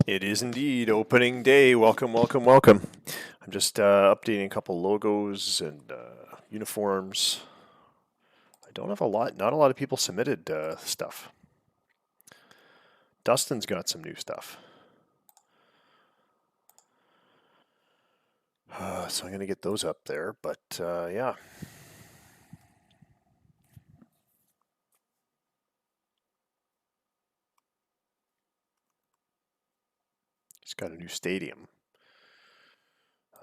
It is indeed opening day. Welcome, welcome, welcome. I'm just updating a couple logos and uniforms. I don't have not a lot of people submitted stuff. Dustin's got some new stuff. So I'm going to get those up there, but yeah. He's got a new stadium.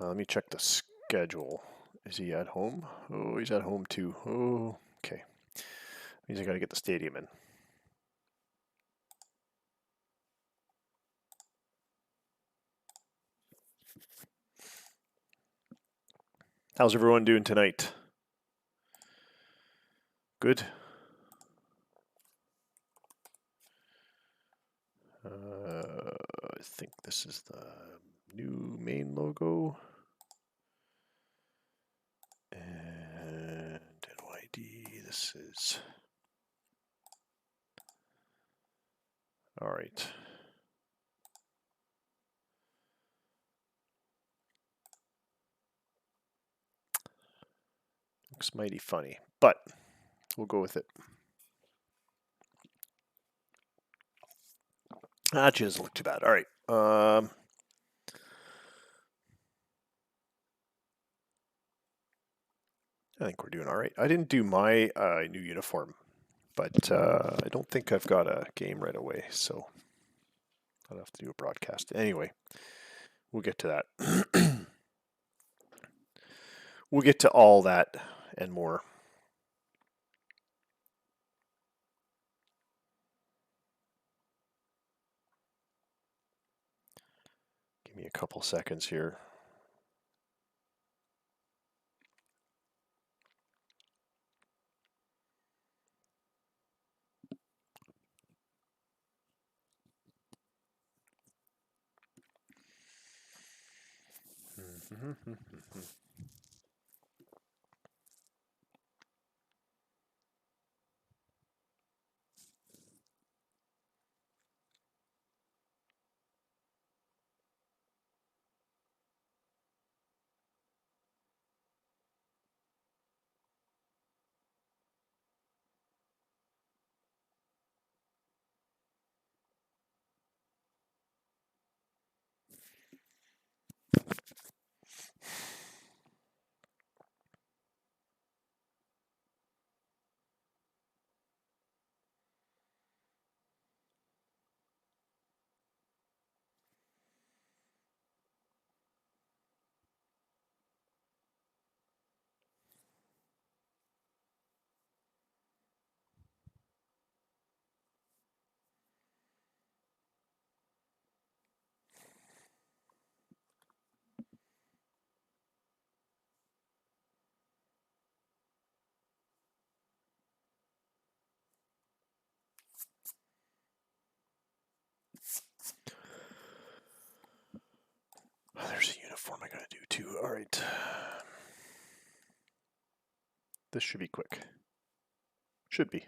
Let me check the schedule. Is he at home? Oh, he's at home too. Oh, okay. Means I got to get the stadium in. How's everyone doing tonight? Good? I think this is the new main logo. And NYD, this is... All right. Looks mighty funny, but we'll go with it. That just doesn't look too bad. All right. I think we're doing all right. I didn't do my new uniform, but I don't think I've got a game right away, so I'll have to do a broadcast. Anyway, we'll get to that. We'll get to all that and more. Give me a couple seconds here. There's a uniform I gotta do too. All right. This should be quick. Should be.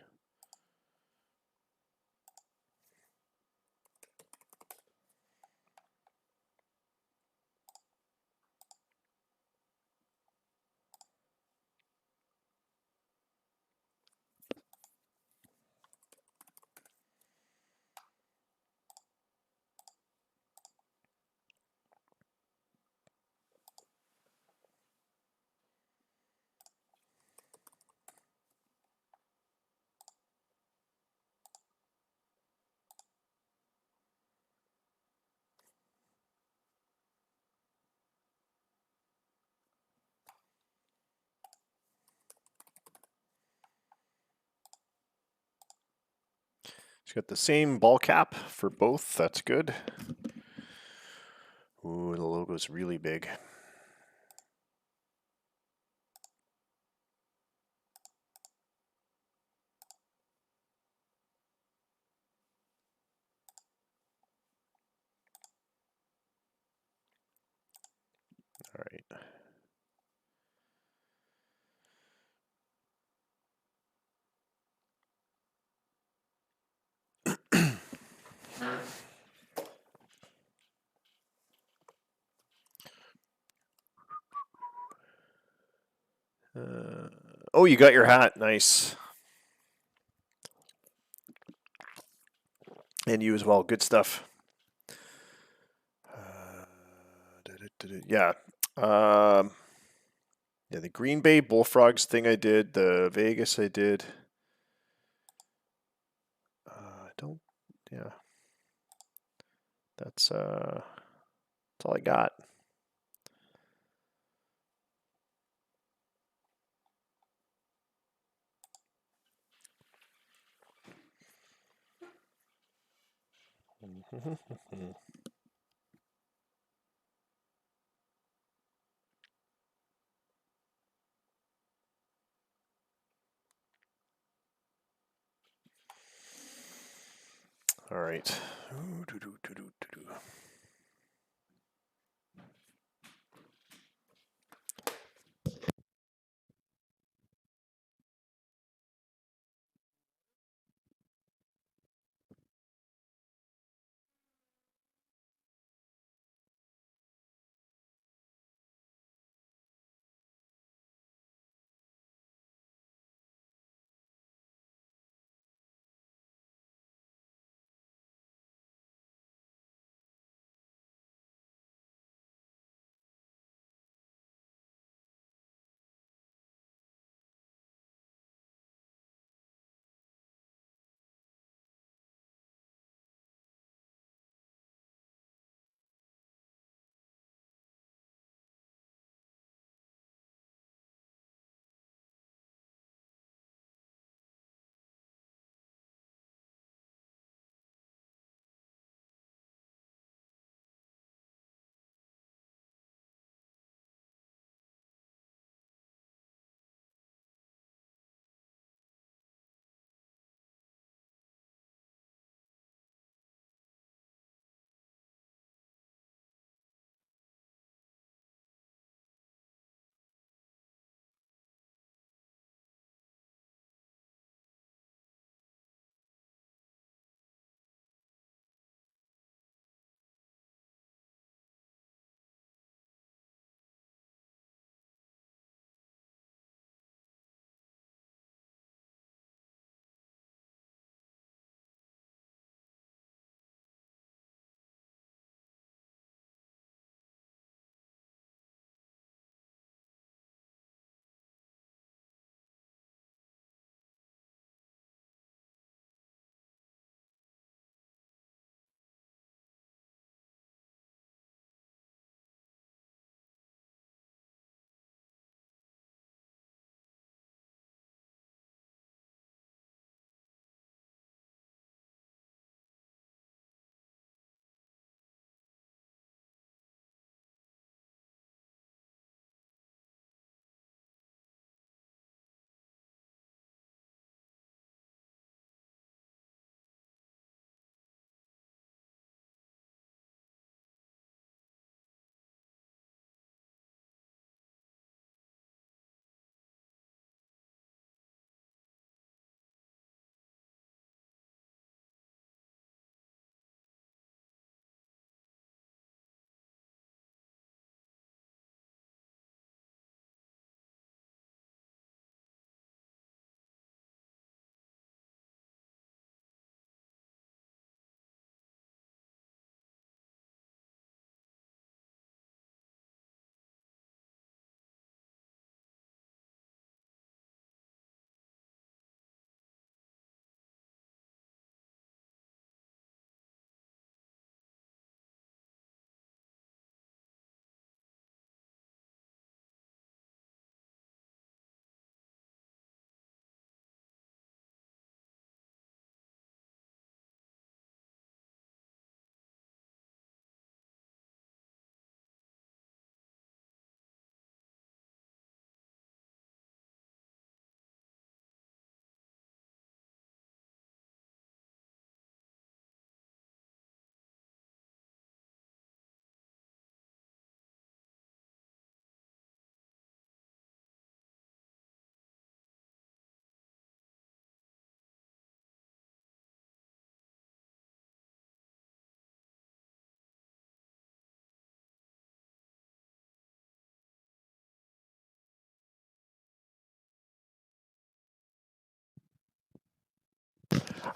It's got the same ball cap for both. That's good. Ooh, the logo's really big. All right. Oh, you got your hat. Nice. And you as well. Good stuff. Yeah. Yeah, the Green Bay Bullfrogs thing I did. The Vegas I did. Don't. Yeah. That's all I got. All right.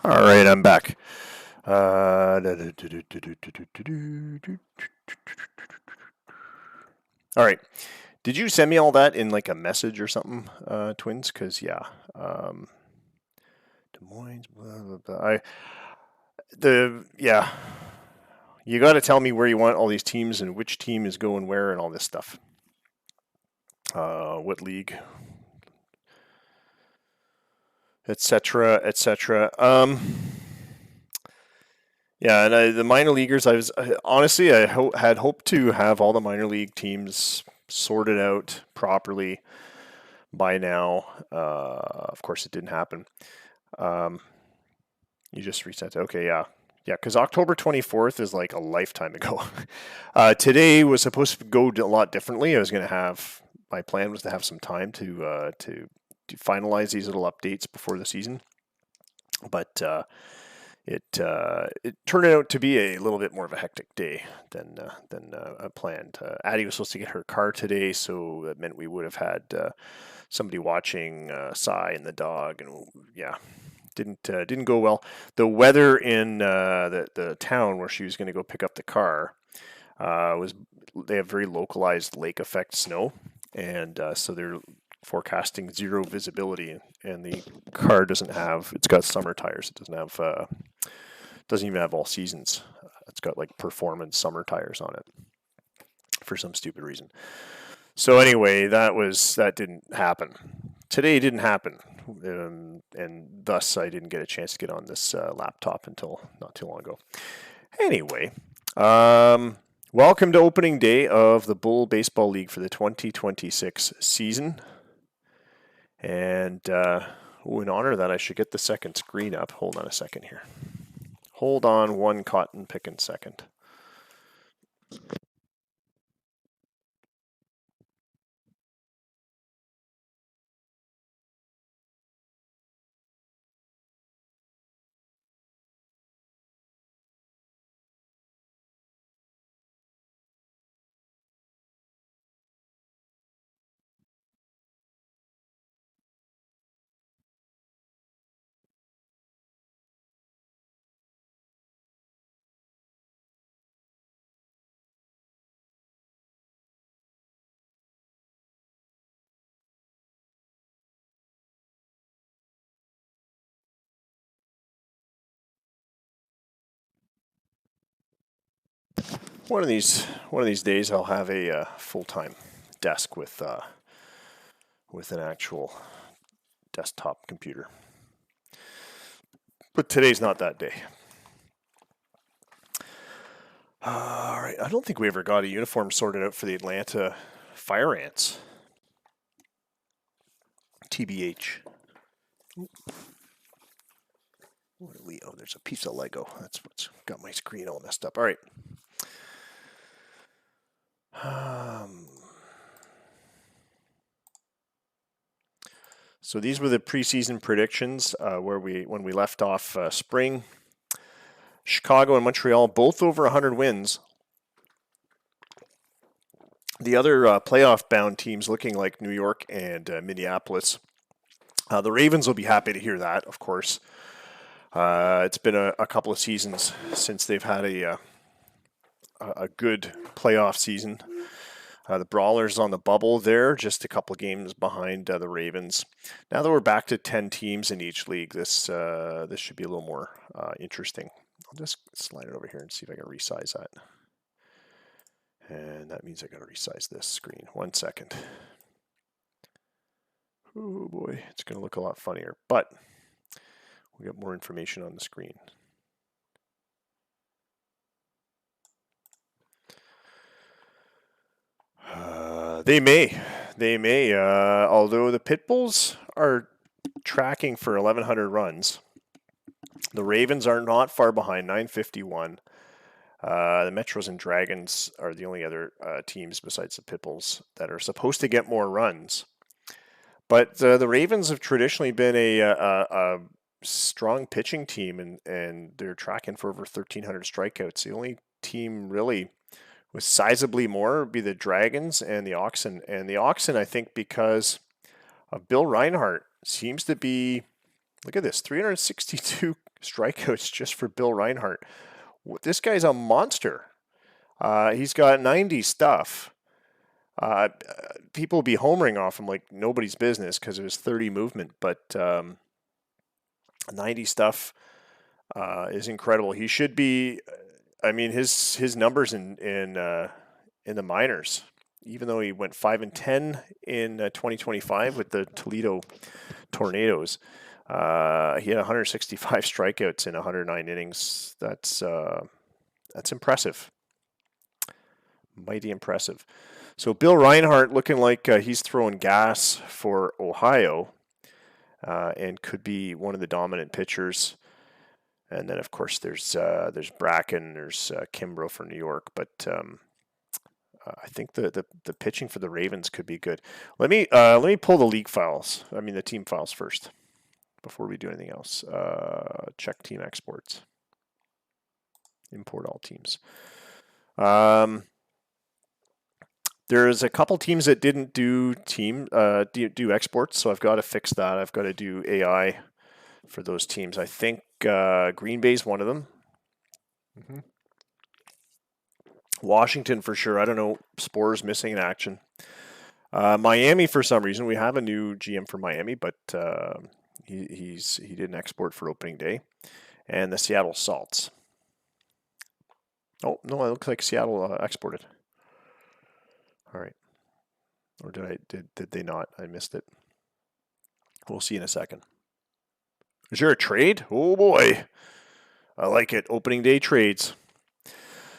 All right, I'm back. All right. Did you send me all that in like a message or something, Twins? Because yeah, Des Moines. Blah, blah, blah. Yeah. You got to tell me where you want all these teams and which team is going where and all this stuff. What league, etc., etc. Yeah, and the minor leaguers, honestly, had hoped to have all the minor league teams sorted out properly by now. Of course, it didn't happen. You just reset. Okay, yeah. Yeah, because October 24th is like a lifetime ago. Today was supposed to go a lot differently. My plan was to have some time to finalize these little updates before the season. But it turned out to be a little bit more of a hectic day than planned. Addie was supposed to get her car today, so that meant we would have had somebody watching Cy and the dog, and yeah, didn't go well. The weather in the town where she was going to go pick up the car they have very localized lake effect snow, and so they're forecasting zero visibility, and the car it's got summer tires. It doesn't even have all seasons. It's got like performance summer tires on it for some stupid reason. So anyway, that didn't happen. Today didn't happen, and thus I didn't get a chance to get on this laptop until not too long ago. Anyway, welcome to opening day of the Bull Baseball League for the 2026 season. And in honor of that, I should get the second screen up. Hold on a second here. Hold on one cotton picking second. One of these days, I'll have a full-time desk with an actual desktop computer. But today's not that day. All right, I don't think we ever got a uniform sorted out for the Atlanta Fire Ants. TBH. Oh, there's a piece of Lego. That's what's got my screen all messed up. All right. So these were the preseason predictions when we left off spring. Chicago and Montreal both over 100 wins. The other playoff-bound teams looking like New York and Minneapolis. The Ravens will be happy to hear that, of course. It's been a couple of seasons since they've had a good playoff season. The Brawlers on the bubble there, just a couple of games behind the Ravens. Now that we're back to 10 teams in each league, this should be a little more interesting. I'll just slide it over here and see if I can resize that. And that means I got to resize this screen. 1 second. Oh boy, it's going to look a lot funnier, but we got more information on the screen. They may. Although the Pitbulls are tracking for 1,100 runs, the Ravens are not far behind, 951. The Metros and Dragons are the only other teams besides the Pitbulls that are supposed to get more runs. But the Ravens have traditionally been a strong pitching team, and they're tracking for over 1,300 strikeouts. The only team really with sizably more would be the Dragons and the Oxen. And the Oxen, I think, because of Bill Reinhart, seems to be, look at this, 362 strikeouts just for Bill Reinhart. This guy's a monster. He's got 90 stuff. People will be homering off him like nobody's business because of his 30 movement, but 90 stuff is incredible. He should be. I mean, his numbers in the minors, even though he went 5-10 in 2025 with the Toledo Tornadoes, he had 165 strikeouts in 109 innings. That's impressive, mighty impressive. So Bill Reinhart looking like he's throwing gas for Ohio, and could be one of the dominant pitchers. And then, of course, there's Bracken, there's Kimbrough for New York, but I think the pitching for the Ravens could be good. Let me pull the league files. I mean the team files first before we do anything else. Check team exports. Import all teams. There's a couple teams that didn't do exports, so I've got to fix that. I've got to do AI for those teams. I think Green Bay's one of them. Mm-hmm. Washington for sure. I don't know. Spore's missing in action. Miami for some reason. We have a new GM for Miami, but he didn't export for opening day. And the Seattle Salts. Oh no, it looks like Seattle exported. All right. Or did they not? I missed it. We'll see in a second. Is there a trade? Oh boy. I like it. Opening day trades.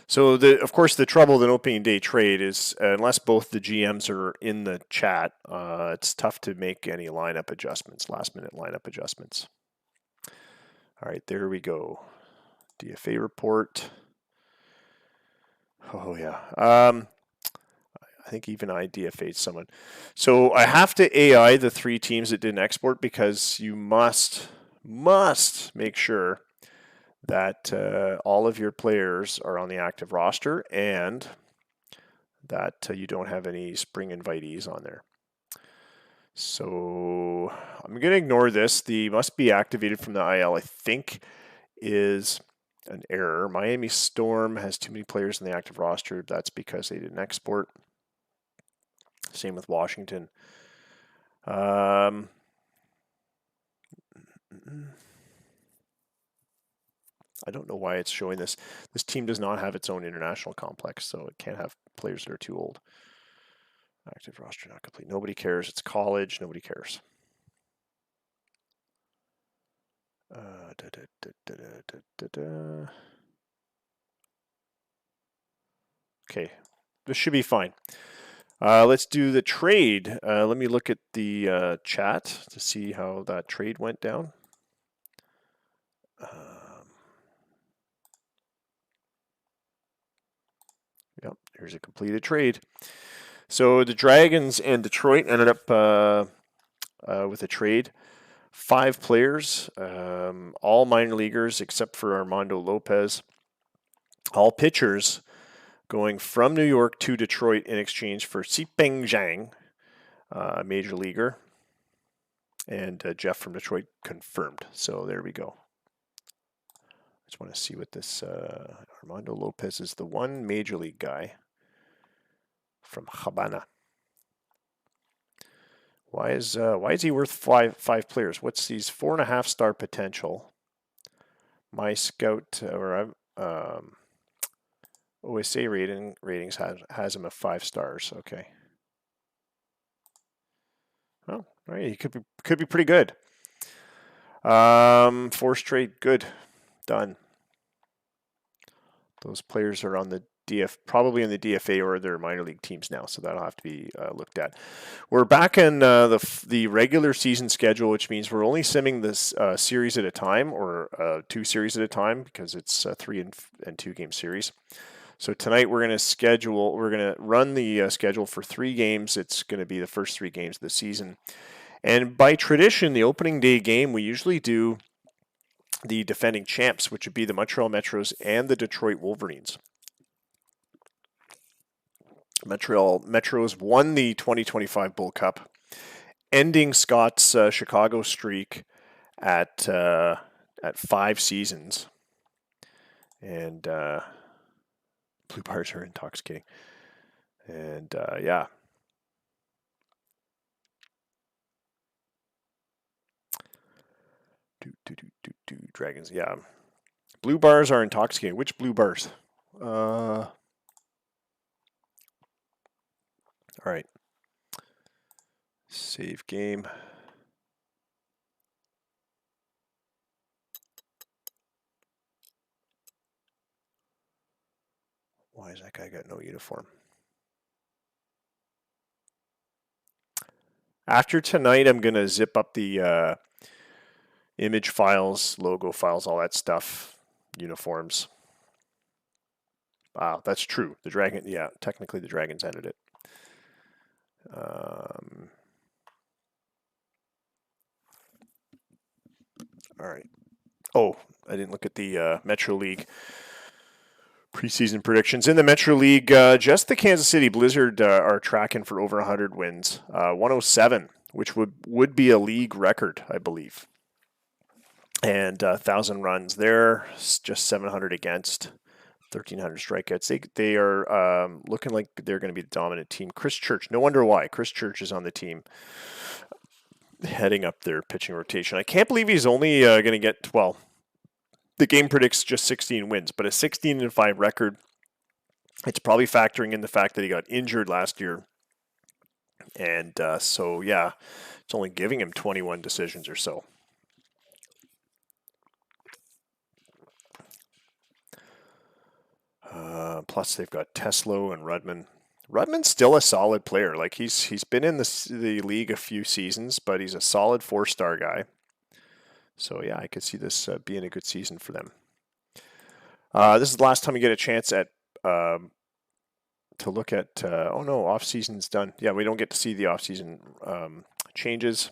So of course the trouble with an opening day trade is unless both the GMs are in the chat, it's tough to make any lineup adjustments, last minute lineup adjustments. All right, there we go. DFA report. Oh yeah. I think even I DFA'd someone. So I have to AI the 3 teams that didn't export because you must make sure that all of your players are on the active roster and that you don't have any spring invitees on there. So I'm going to ignore this. The must be activated from the IL, I think, is an error. Miami Storm has too many players on the active roster. That's because they didn't export. Same with Washington. I don't know why it's showing this. This team does not have its own international complex, so it can't have players that are too old. Active roster not complete. Nobody cares. It's college. Nobody cares. Okay, this should be fine. Let's do the trade. Let me look at the chat to see how that trade went down. Yep, here's a completed trade. So the Dragons and Detroit ended up with a trade. 5 players, all minor leaguers except for Armando Lopez. All pitchers going from New York to Detroit in exchange for Sipeng Zhang, a major leaguer. And Jeff from Detroit confirmed. So there we go. I just want to see what this Armando Lopez is the one major league guy from Habana. Why is he worth five players? What's these 4.5 star potential? My scout or OSA ratings has him at 5 stars. Okay. Oh, all right. He could be pretty good. 4 straight, good, done. Those players are on the probably in the DFA or their minor league teams now, so that'll have to be looked at. We're back in the regular season schedule, which means we're only simming this series at a time, or 2 series at a time, because it's a 3 and 2 game series. So tonight we're going to run the schedule for 3 games. It's going to be the first 3 games of the season. And by tradition, the opening day game, we usually do the defending champs, which would be the Montreal Metros and the Detroit Wolverines. Montreal Metros won the 2025 Bull Cup, ending Scott's Chicago streak at at 5 seasons. And blue bars are intoxicating. And yeah. Dragons, yeah. Blue bars are intoxicating. Which blue bars? All right. Save game. Why is that guy got no uniform? After tonight, I'm going to zip up the image files, logo files, all that stuff, uniforms. Wow, that's true. The dragon, yeah, technically the Dragons ended it. All right. Oh, I didn't look at the Metro League preseason predictions. In the Metro League, just the Kansas City Blizzard are tracking for over 100 wins. 107, which would be a league record, I believe. And 1,000 runs there, just 700 against, 1,300 strikeouts. They are looking like they're going to be the dominant team. Chris Church, no wonder why. Chris Church is on the team, heading up their pitching rotation. I can't believe he's only going to get, well, the game predicts just 16 wins, but a 16-5 record. It's probably factoring in the fact that he got injured last year. And so, yeah, it's only giving him 21 decisions or so. Plus, they've got Teslo and Rudman. Rudman's still a solid player. Like he's been in the league a few seasons, but he's a solid 4-star guy. So yeah, I could see this being a good season for them. This is the last time you get a chance at to look at. Oh no, off season's done. Yeah, we don't get to see the off season changes.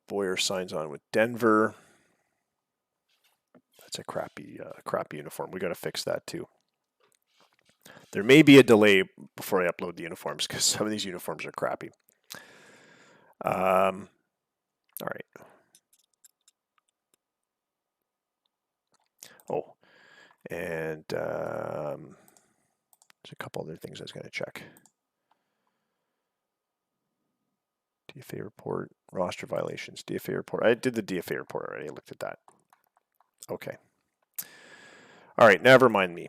Boyer signs on with Denver. That's a crappy uniform. We got to fix that too. There may be a delay before I upload the uniforms because some of these uniforms are crappy. All right. Oh, and there's a couple other things I was going to check. DFA report, roster violations, DFA report. I did the DFA report already. I looked at that. Okay. All right, never mind me.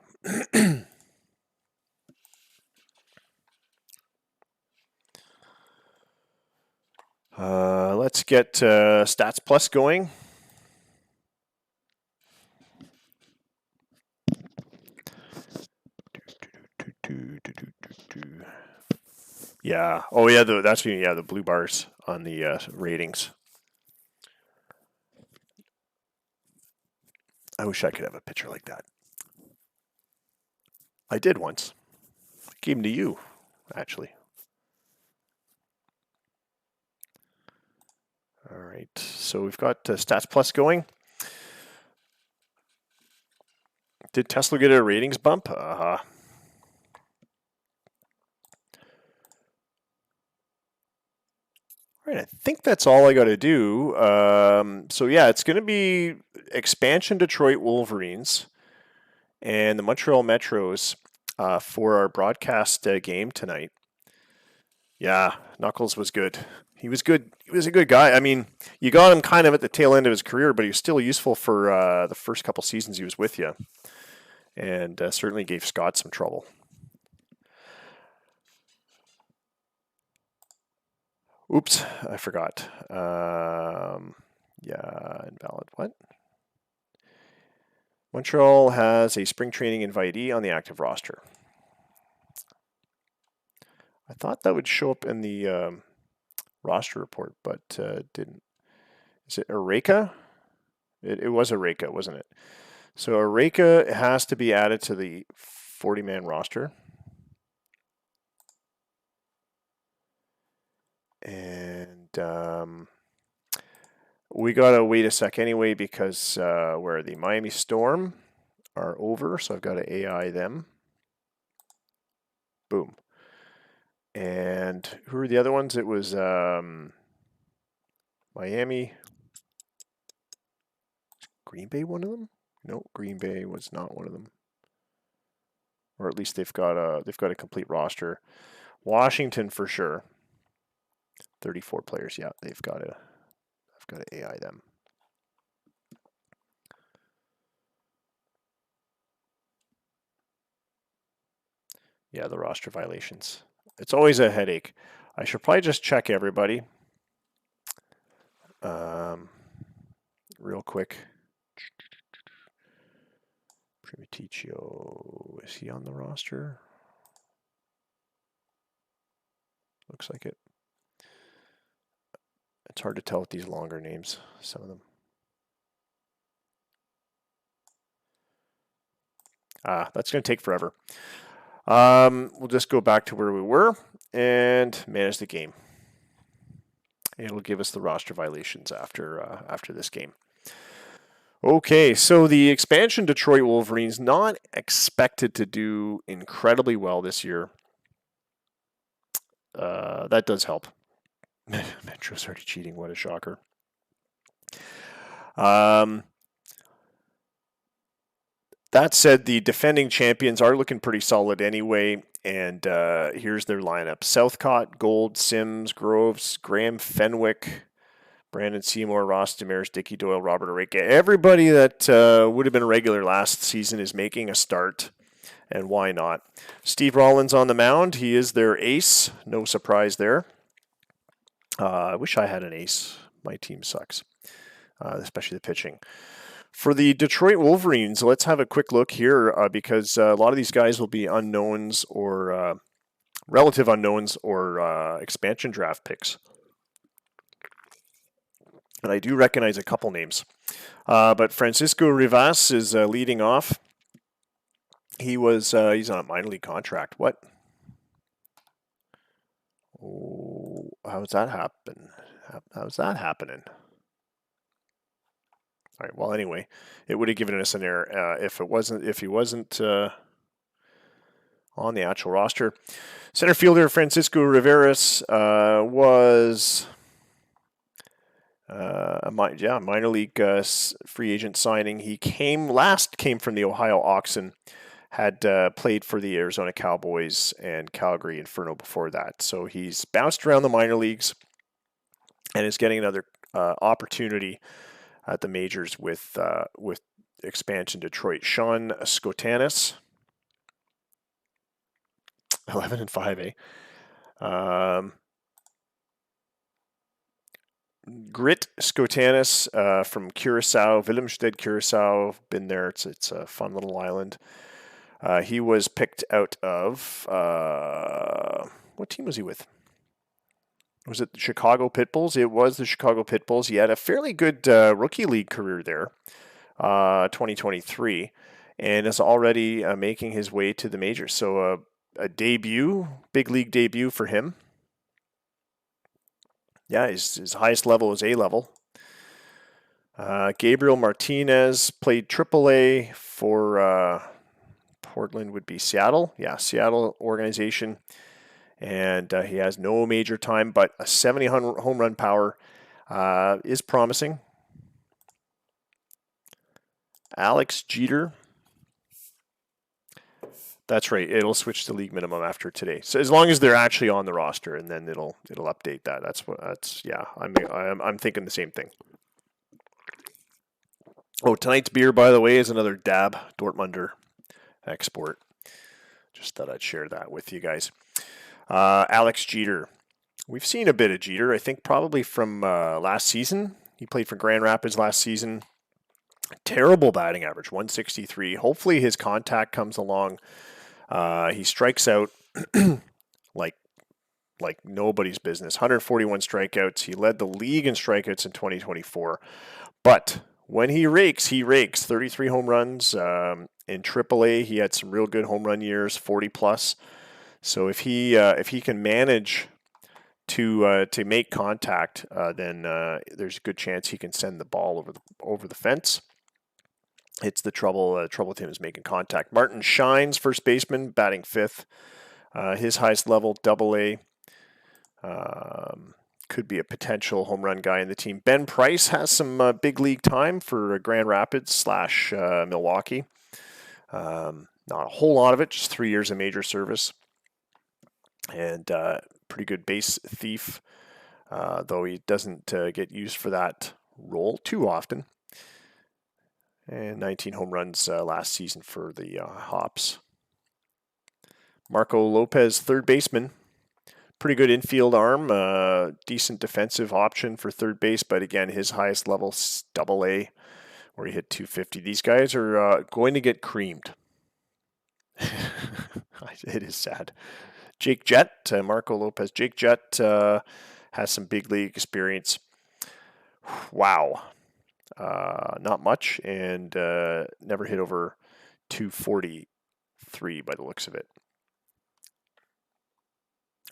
Let's get Stats Plus going. Yeah. Oh, yeah. That's the blue bars on the ratings. I wish I could have a picture like that. I did once. I gave them to you, actually. All right. So we've got Stats Plus going. Did Tesla get a ratings bump? All right, I think that's all I got to do. So yeah, it's going to be expansion Detroit Wolverines and the Montreal Metros for our broadcast game tonight. Yeah, Knuckles was good. He was good. He was a good guy. I mean, you got him kind of at the tail end of his career, but he was still useful for the first couple seasons he was with you, and certainly gave Scott some trouble. Oops, I forgot. Yeah, invalid. What? Montreal has a spring training invitee on the active roster. I thought that would show up in the roster report, but didn't. Is it Eureka? It was Eureka, wasn't it? So Eureka has to be added to the 40-man roster. And we got to wait a sec anyway because where the Miami Storm are over, so I've got to AI them. Boom. And who are the other ones? It was Miami. Green Bay one of them? No, Green Bay was not one of them. Or at least they've got a complete roster. Washington for sure. 34 players. Yeah, I've got to AI them. Yeah, the roster violations. It's always a headache. I should probably just check everybody. Real quick. Primiticcio, is he on the roster? Looks like it. It's hard to tell with these longer names, some of them. That's going to take forever. We'll just go back to where we were and manage the game. It'll give us the roster violations after this game. Okay, so the expansion Detroit Wolverines not expected to do incredibly well this year. That does help. Metro's already cheating. What a shocker. That said, the defending champions are looking pretty solid anyway. And here's their lineup. Southcott, Gold, Sims, Groves, Graham Fenwick, Brandon Seymour, Ross Demers, Dickie Doyle, Robert Oreca. Everybody that would have been a regular last season is making a start. And why not? Steve Rollins on the mound. He is their ace. No surprise there. I wish I had an ace. My team sucks, especially the pitching. For the Detroit Wolverines, let's have a quick look here because a lot of these guys will be unknowns or relative unknowns or expansion draft picks. And I do recognize a couple names. But Francisco Rivas is leading off. He's on a minor league contract. What? Oh, how's that happen? How's that happening? All right. Well, anyway, it would have given us an error if he wasn't on the actual roster. Center fielder Francisco Riveras was a minor league free agent signing. He came from the Ohio Oxen. Had played for the Arizona Cowboys and Calgary Inferno before that. So he's bounced around the minor leagues and is getting another opportunity at the majors with expansion Detroit. Sean Skotanis, 11-5, Grit Skotanis from Curacao, Willemstad, Curacao. Been there. It's a fun little island. He was picked out of what team was he with? Was it the Chicago Pitbulls? It was the Chicago Pitbulls. He had a fairly good rookie league career there, 2023, and is already making his way to the majors. So a debut, big league debut for him. Yeah, his highest level is A level. Gabriel Martinez played AAA for Portland would be Seattle. Yeah, Seattle organization. And he has no major time, but a 70 home run power is promising. Alex Jeter. That's right. It'll switch to league minimum after today. So as long as they're actually on the roster, and then it'll update that. I'm thinking the same thing. Oh, tonight's beer, by the way, is another Dab Dortmunder export. Just thought I'd share that with you guys. Alex Jeter. We've seen a bit of Jeter, I think probably from last season. He played for Grand Rapids last season. Terrible batting average, 163. Hopefully his contact comes along. He strikes out like nobody's business. 141 strikeouts. He led the league in strikeouts in 2024. But when he rakes, 33 home runs. In AAA, he had some real good home run years, 40 plus. So if he can manage to make contact, then there's a good chance he can send the ball over the fence. It's the trouble with him is making contact. Martin Shines, first baseman, batting fifth. His highest level, AA. could be a potential home run guy in the team. Ben Price has some big league time for Grand Rapids / Milwaukee. Not a whole lot of it, just 3 years of major service. And pretty good base thief, though he doesn't get used for that role too often. And 19 home runs last season for the Hops. Marco Lopez, third baseman. Pretty good infield arm, decent defensive option for third base, but again, his highest level, AA, where he hit 250. These guys are going to get creamed. It is sad. Jake Jett, Marco Lopez. Jake Jett has some big league experience. Wow. Not much, and never hit over 243 by the looks of it.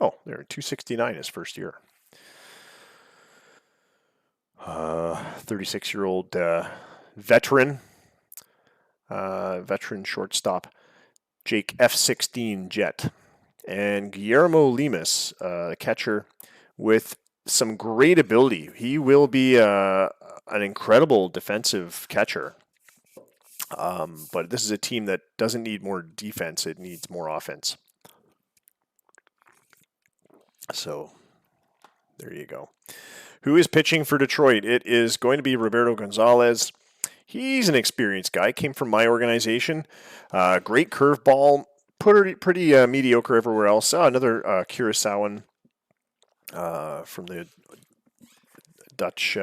Oh, they're 269 his first year. 36-year-old veteran shortstop, Jake F16 Jet. And Guillermo Lemus, catcher, with some great ability. He will be an incredible defensive catcher. But this is a team that doesn't need more defense. It needs more offense. So there you go. Who is pitching for Detroit? It is going to be Roberto Gonzalez. He's an experienced guy. Came from my organization. Great curveball. Pretty mediocre everywhere else. Another Curaçaoan from the Dutch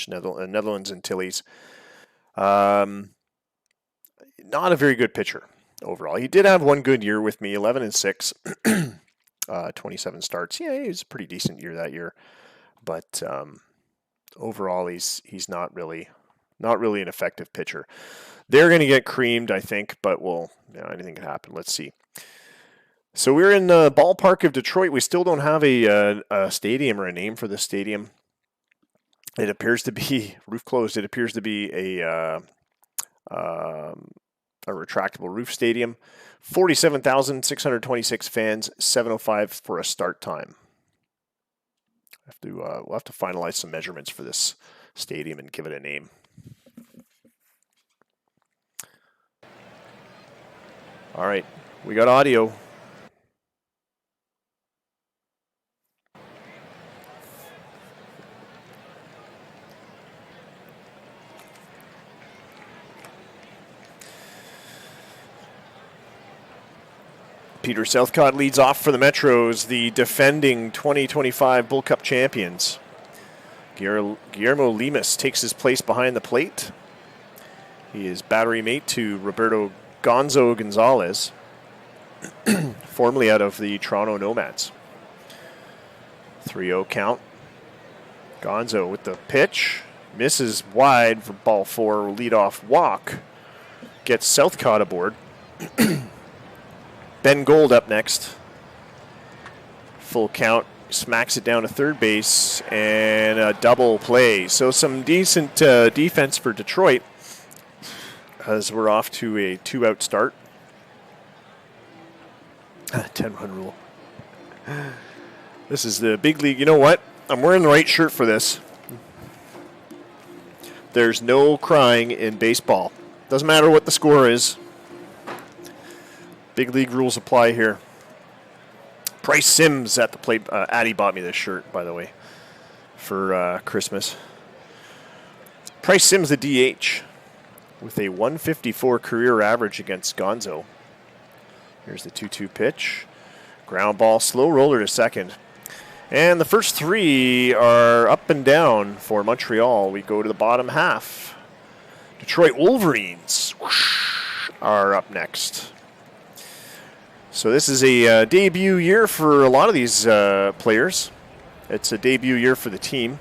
Netherlands Antilles. Not a very good pitcher overall. He did have one good year with me, 11-6, 27 starts. Yeah, he was a pretty decent year that year, but overall, he's not really an effective pitcher. They're going to get creamed, I think, but anything can happen. Let's see. So we're in the ballpark of Detroit. We still don't have a stadium or a name for the stadium. It appears to be roof closed. It appears to be a retractable roof stadium. 47,626 fans. 7:05 for a start time. We'll have to finalize some measurements for this stadium and give it a name. All right, we got audio. Peter Southcott leads off for the Metros, the defending 2025 Bull Cup champions. Guillermo Lemus takes his place behind the plate. He is battery mate to Roberto Gonzo Gonzalez, formerly out of the Toronto Nomads. 3-0 count. Gonzo with the pitch. Misses wide for ball 4. Leadoff walk. Gets Southcott aboard. Ben Gold up next. Full count. Smacks it down to third base. And a double play. So some decent defense for Detroit, as we're off to a 2-out start. 10-run rule. This is the big league. You know what? I'm wearing the right shirt for this. There's no crying in baseball. Doesn't matter what the score is. Big league rules apply here. Price Sims at the plate. Addie bought me this shirt, by the way, for Christmas. Price Sims, the DH, with a 154 career average against Gonzo. Here's the 2-2 pitch. Ground ball, slow roller to second. And the first 3 are up and down for Montreal. We go to the bottom half. Detroit Wolverines are up next. So this is a debut year for a lot of these players. It's a debut year for the team.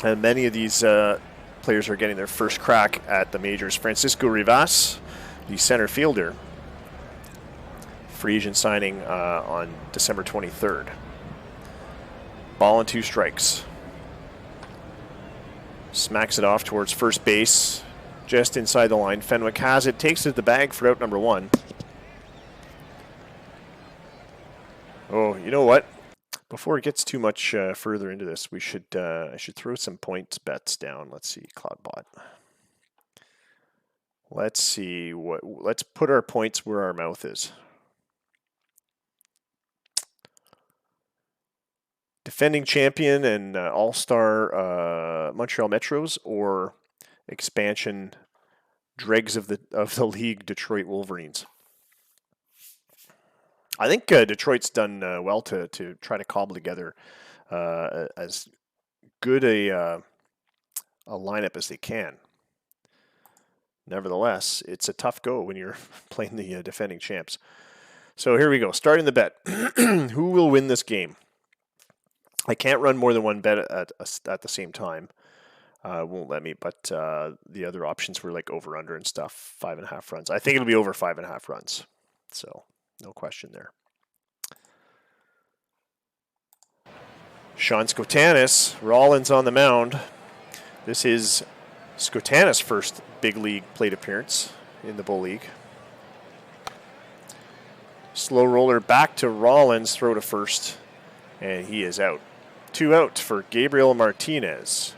And many of these players are getting their first crack at the majors. Francisco Rivas, the center fielder. Free agent signing on December 23rd. Ball and 2 strikes. Smacks it off towards first base. Just inside the line. Fenwick has it. Takes it to the bag for out number 1. Oh, you know what? Before it gets too much further into this, we should I should throw some points bets down. Let's see, Cloudbot. Let's see let's put our points where our mouth is. Defending champion and all-star Montreal Metros, or expansion dregs of the league Detroit Wolverines. I think Detroit's done well to try to cobble together as good a lineup as they can. Nevertheless, it's a tough go when you're playing the defending champs. So here we go. Starting the bet. Who will win this game? I can't run more than one bet at the same time. Won't let me, but the other options were like over under and stuff, 5.5 runs. I think it'll be over 5.5 runs. So no question there. Sean Skotanis, Rollins on the mound. This is Skotanis' first big league plate appearance in the Bull League. Slow roller back to Rollins, throw to first, and he is out. 2 out for Gabriel Martinez.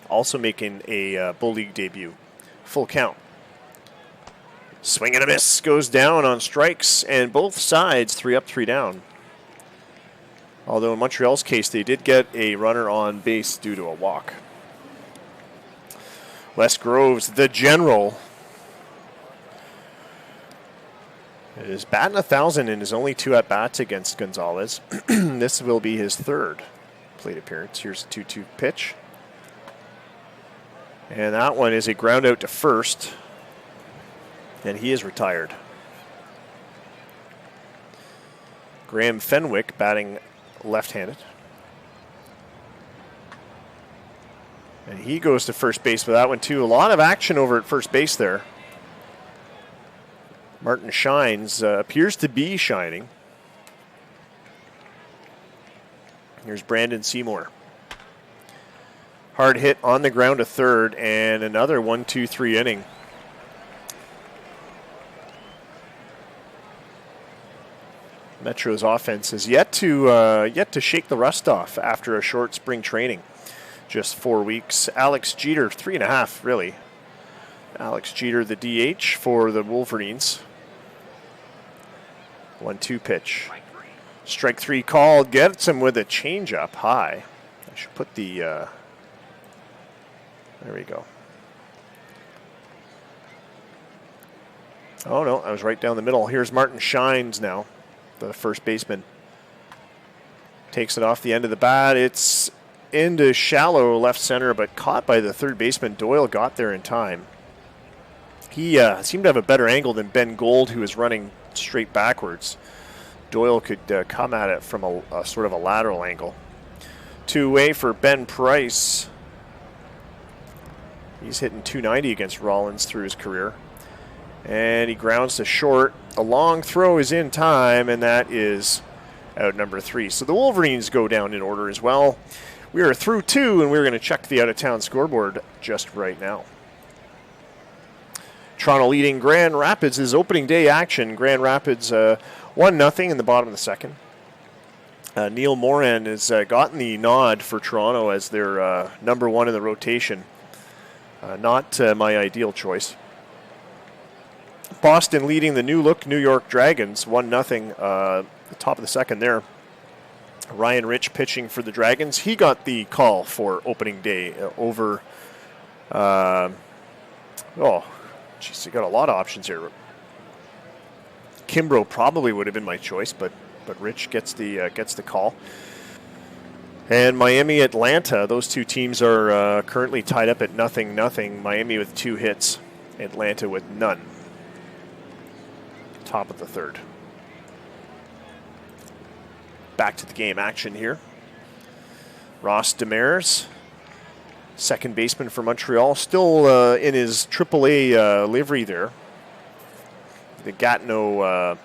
Also making a Bull League debut. Full count. Swing and a miss, goes down on strikes, and both sides 3 up, 3 down. Although in Montreal's case, they did get a runner on base due to a walk. Les Groves, the general, is batting 1,000 in his only 2 at-bats against Gonzalez. This will be his 3rd plate appearance. Here's a 2-2 pitch. And that one is a ground out to first. And he is retired. Graham Fenwick batting left-handed. And he goes to first base with that one too. A lot of action over at first base there. Martin shines, appears to be shining. Here's Brandon Seymour. Hard hit on the ground to third, and another 1-2-3 inning. Metro's offense is yet to shake the rust off after a short spring training. Just 4 weeks. Alex Jeter, 3.5, really. Alex Jeter, the DH for the Wolverines. 1-2 pitch. Strike 3 called. Gets him with a changeup high. I should put the... there we go. Oh, no, I was right down the middle. Here's Martin Shines now, the first baseman. Takes it off the end of the bat. It's into shallow left center, but caught by the third baseman. Doyle got there in time. He seemed to have a better angle than Ben Gold, who was running straight backwards. Doyle could come at it from a sort of a lateral angle. 2-away for Ben Price. He's hitting .290 against Rollins through his career. And he grounds to short. A long throw is in time, and that is out number 3. So the Wolverines go down in order as well. We are through 2, and we're going to check the out-of-town scoreboard just right now. Toronto leading Grand Rapids is opening day action. Grand Rapids 1-0 in the bottom of the second. Neil Moran has gotten the nod for Toronto as their number 1 in the rotation. Not my ideal choice. Boston leading the new-look New York Dragons 1-0, the top of the second there. Ryan Rich pitching for the Dragons. He got the call for opening day over... oh, jeez, you got a lot of options here. Kimbrough probably would have been my choice, but Rich gets the call. And Miami, Atlanta, those two teams are currently tied up at 0-0. Miami with 2 hits, Atlanta with none. Top of the third. Back to the game action here. Ross Demers, second baseman for Montreal, still in his AAA livery there. The Gatineau,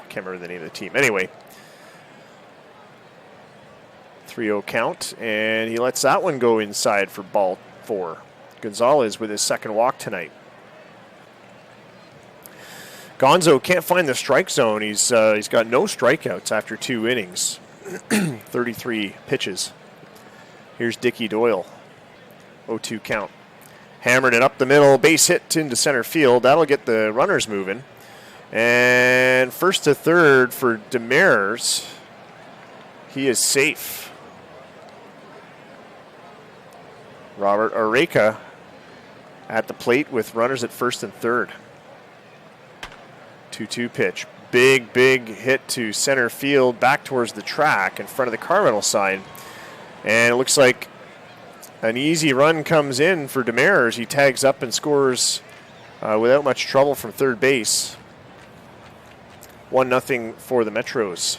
can't remember the name of the team. Anyway, 3-0 count, and he lets that one go inside for ball 4. Gonzalez with his second walk tonight. Gonzo can't find the strike zone. He's got no strikeouts after 2 innings, 33 pitches. Here's Dickie Doyle, 0-2 count. Hammered it up the middle, base hit into center field. That'll get the runners moving. And first to third for Demers. He is safe. Robert Areka at the plate with runners at first and third. 2-2 pitch. Big hit to center field, back towards the track in front of the car rental sign. And it looks like an easy run comes in for Demers. He tags up and scores without much trouble from third base. 1-0 for the Metros.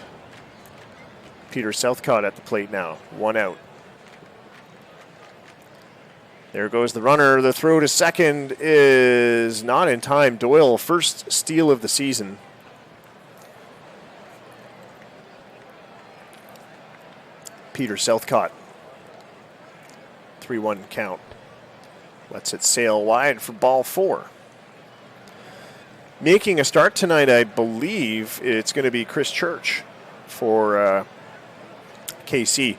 Peter Southcott at the plate now. 1 out. There goes the runner. The throw to second is not in time. Doyle, first steal of the season. Peter Southcott. 3-1 count. Lets it sail wide for ball 4. Making a start tonight, I believe it's going to be Chris Church for KC.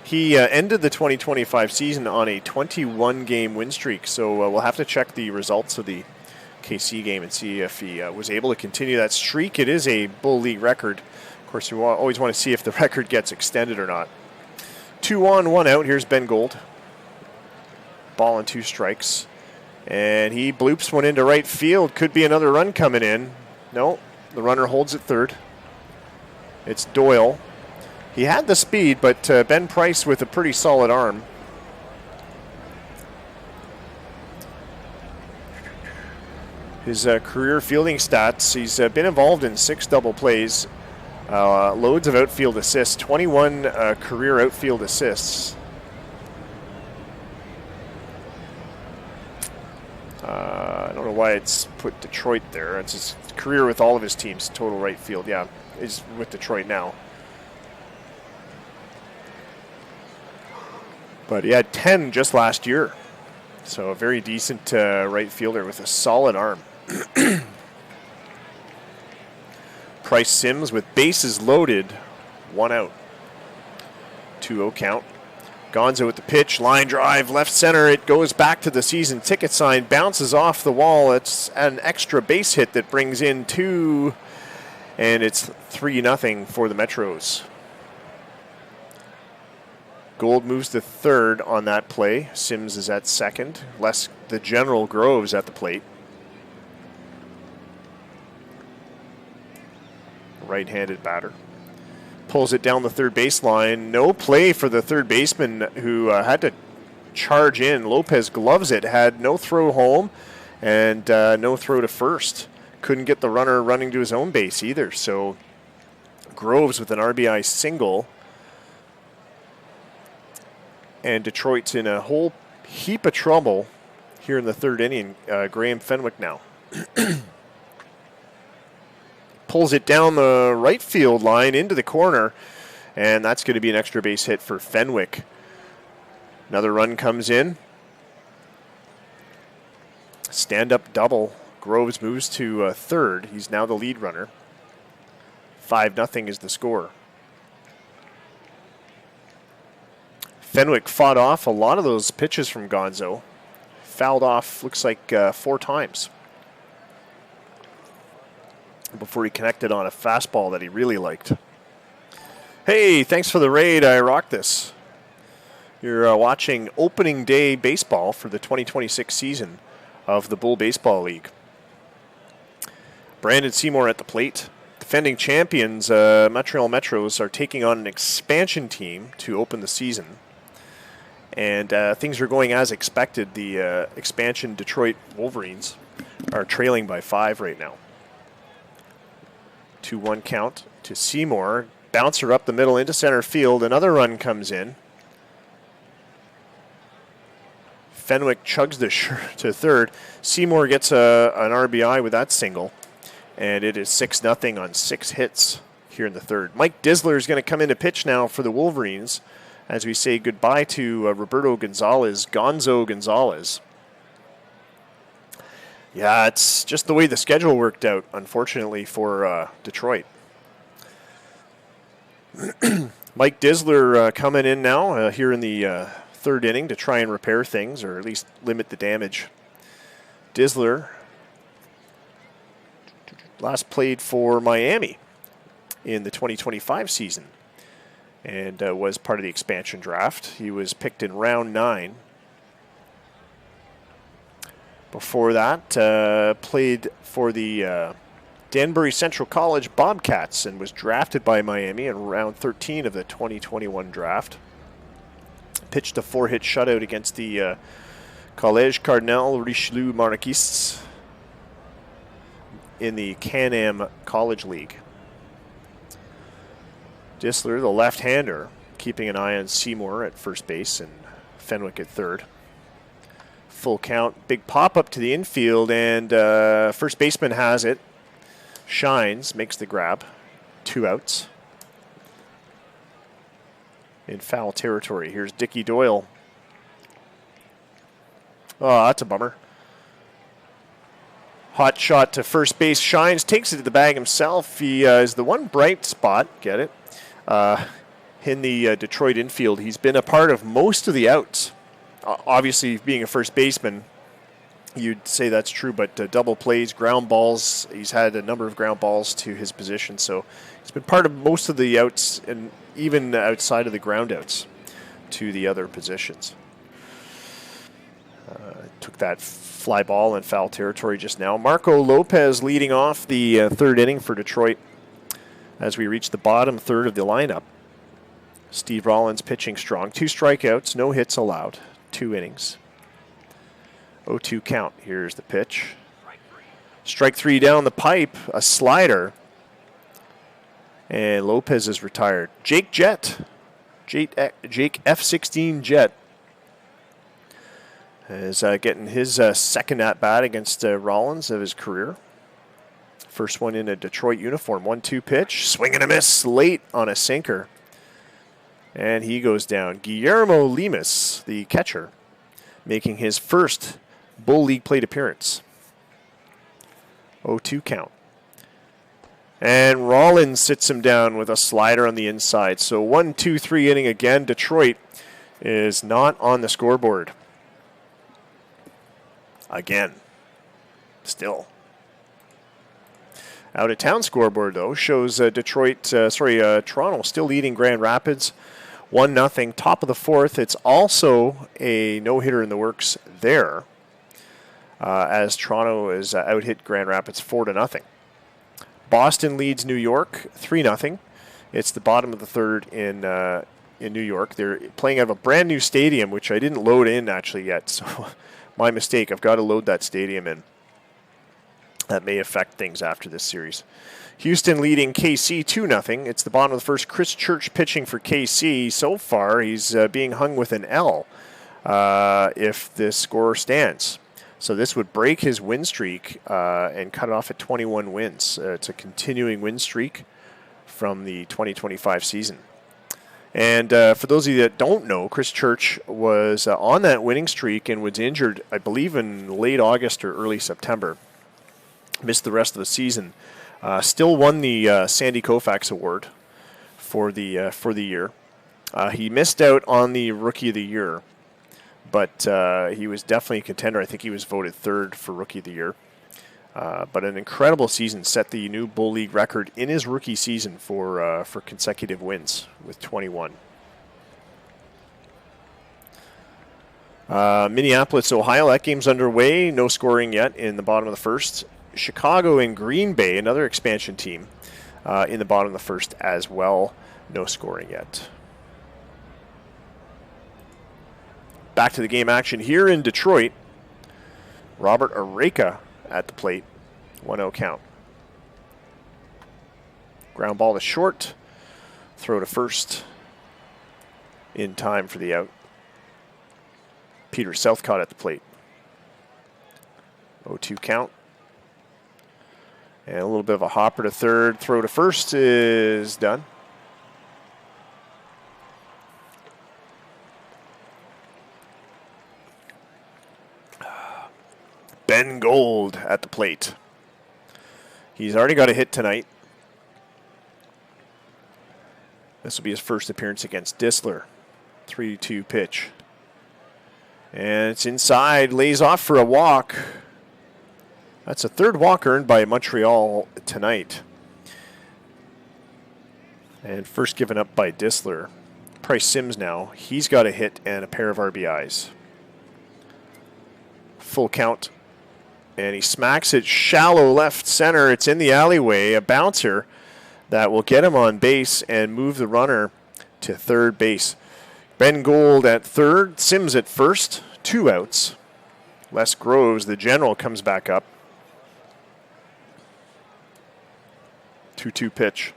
He ended the 2025 season on a 21-game win streak, so we'll have to check the results of the KC game and see if he was able to continue that streak. It is a Bull League record. Of course, we always want to see if the record gets extended or not. 2 on, 1 out. Here's Ben Gold. Ball and 2 strikes. And he bloops one into right field. Could be another run coming in. No, the runner holds at third. It's Doyle. He had the speed, but Ben Price with a pretty solid arm. His career fielding stats, he's been involved in 6 double plays, loads of outfield assists, 21 career outfield assists. I don't know why it's put Detroit there. It's his career with all of his teams, total right field. Yeah, he's with Detroit now. But he had 10 just last year. So a very decent right fielder with a solid arm. Price Sims with bases loaded. 1 out. 2-0 count. Gonzo with the pitch. Line drive, left center. It goes back to the season ticket sign. Bounces off the wall. It's an extra base hit that brings in 2. And it's 3-0 for the Metros. Gold moves to third on that play. Sims is at second. The General Groves at the plate. Right-handed batter. Pulls it down the third baseline. No play for the third baseman who had to charge in. Lopez gloves it. Had no throw home and no throw to first. Couldn't get the runner running to his own base either. So Groves with an RBI single. And Detroit's in a whole heap of trouble here in the third inning. Graham Fenwick now. Pulls it down the right field line into the corner. And that's going to be an extra base hit for Fenwick. Another run comes in. Stand-up double. Groves moves to third. He's now the lead runner. 5-0 is the score. Fenwick fought off a lot of those pitches from Gonzo. Fouled off, looks like 4 times. Before he connected on a fastball that he really liked. Hey, thanks for the raid. I rock this. You're watching opening day baseball for the 2026 season of the Bull Baseball League. Brandon Seymour at the plate. Defending champions, Montreal Metros, are taking on an expansion team to open the season. And things are going as expected. The expansion Detroit Wolverines are trailing by 5 right now. 2-1 count to Seymour. Bouncer up the middle into center field. Another run comes in. Fenwick chugs to third. Seymour gets an RBI with that single. And it is 6-0 on 6 hits here in the third. Mike Disler is going to come in to pitch now for the Wolverines as we say goodbye to Roberto Gonzalez, Gonzo Gonzalez. Yeah, it's just the way the schedule worked out, unfortunately, for Detroit. Mike Disler coming in now here in the third inning to try and repair things, or at least limit the damage. Disler last played for Miami in the 2025 season and was part of the expansion draft. He was picked in round 9. Before that, played for the Danbury Central College Bobcats and was drafted by Miami in round 13 of the 2021 draft. Pitched a 4-hit shutout against the Collège Cardinal Richelieu Monarchistes in the Can-Am College League. Disler, the left-hander, keeping an eye on Seymour at first base and Fenwick at third. Full count, big pop-up to the infield, and first baseman has it. Shines, makes the grab. 2 outs. In foul territory, here's Dickie Doyle. Oh, that's a bummer. Hot shot to first base. Shines takes it to the bag himself. He is the one bright spot, get it, in the Detroit infield. He's been a part of most of the outs. Obviously, being a first baseman, you'd say that's true, but double plays, ground balls, he's had a number of ground balls to his position, so he's been part of most of the outs and even outside of the ground outs to the other positions. Took that fly ball in foul territory just now. Marco Lopez leading off the third inning for Detroit as we reach the bottom third of the lineup. Steve Rollins pitching strong. 2 strikeouts, no hits allowed. 2 innings. 0-2 count. Here's the pitch. Strike 3 down the pipe. A slider. And Lopez is retired. Jake F-16 Jet is getting his second at-bat against Rollins of his career. First one in a Detroit uniform. 1-2 pitch. Swing and a miss late on a sinker. And he goes down. Guillermo Lemus, the catcher, making his first Bull League plate appearance. 0-2 count. And Rollins sits him down with a slider on the inside. So 1-2-3 inning again. Detroit is not on the scoreboard. Again. Still. Out of town scoreboard, though, shows Toronto still leading Grand Rapids 1-0, top of the fourth. It's also a no-hitter in the works there, as Toronto is out-hit Grand Rapids 4-0. Boston leads New York 3-0. It's the bottom of the third in New York. They're playing out of a brand new stadium, which I didn't load in actually yet, so my mistake. I've got to load that stadium in. That may affect things after this series. Houston leading KC 2-0. It's the bottom of the first. Chris Church pitching for KC. So far, he's being hung with an L if this score stands. So this would break his win streak and cut it off at 21 wins. It's a continuing win streak from the 2025 season. And for those of you that don't know, Chris Church was on that winning streak and was injured, I believe, in late August or early September. Missed the rest of the season. Still won the Sandy Koufax Award for the year. He missed out on the Rookie of the Year, but he was definitely a contender. I think he was voted 3rd for Rookie of the Year. But an incredible season, set the new Bull League record in his rookie season for consecutive wins with 21. Minneapolis, Ohio, that game's underway. No scoring yet in the bottom of the first. Chicago and Green Bay, another expansion team, in the bottom of the first as well. No scoring yet. Back to the game action here in Detroit. Robert Areka at the plate. 1-0 count. Ground ball to short. Throw to first. In time for the out. Peter Southcott at the plate. 0-2 count. And a little bit of a hopper to third. Throw to first is done. Ben Gold at the plate. He's already got a hit tonight. This will be his first appearance against Disler. 3-2 pitch. And it's inside, lays off for a walk. That's a third walk earned by Montreal tonight. And first given up by Disler. Price Sims now. He's got a hit and a pair of RBIs. Full count. And he smacks it shallow left center. It's in the alleyway. A bouncer that will get him on base and move the runner to third base. Ben Gold at third. Sims at first. 2 outs. Les Groves, the general, comes back up. 2-2 pitch.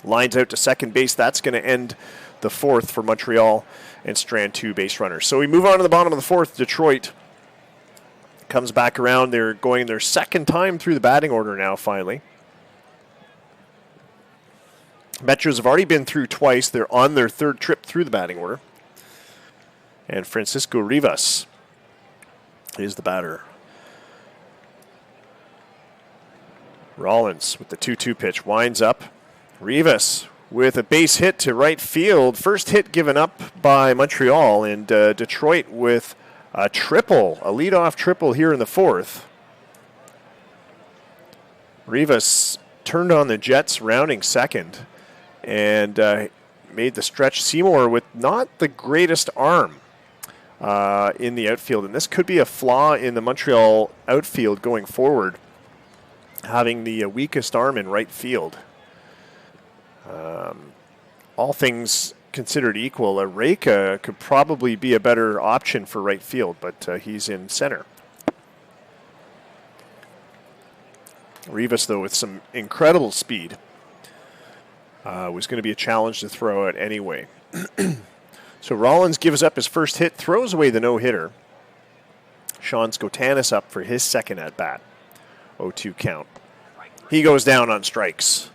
Lines out to second base. That's going to end the fourth for Montreal and strand 2 base runners. So we move on to the bottom of the fourth. Detroit comes back around. They're going their second time through the batting order now, finally. Metros have already been through twice. They're on their third trip through the batting order. And Francisco Rivas is the batter. Rollins with the 2-2 pitch winds up. Rivas with a base hit to right field. First hit given up by Montreal, and Detroit with a triple, a leadoff triple here in the fourth. Rivas turned on the Jets, rounding second, and made the stretch. Seymour with not the greatest arm in the outfield, and this could be a flaw in the Montreal outfield going forward, having the weakest arm in right field. All things considered equal, Reka could probably be a better option for right field, but he's in center. Rivas, though, with some incredible speed, was going to be a challenge to throw it anyway. So Rollins gives up his first hit, throws away the no-hitter. Sean Skotanis up for his second at-bat. 0-2 count. He goes down on strikes.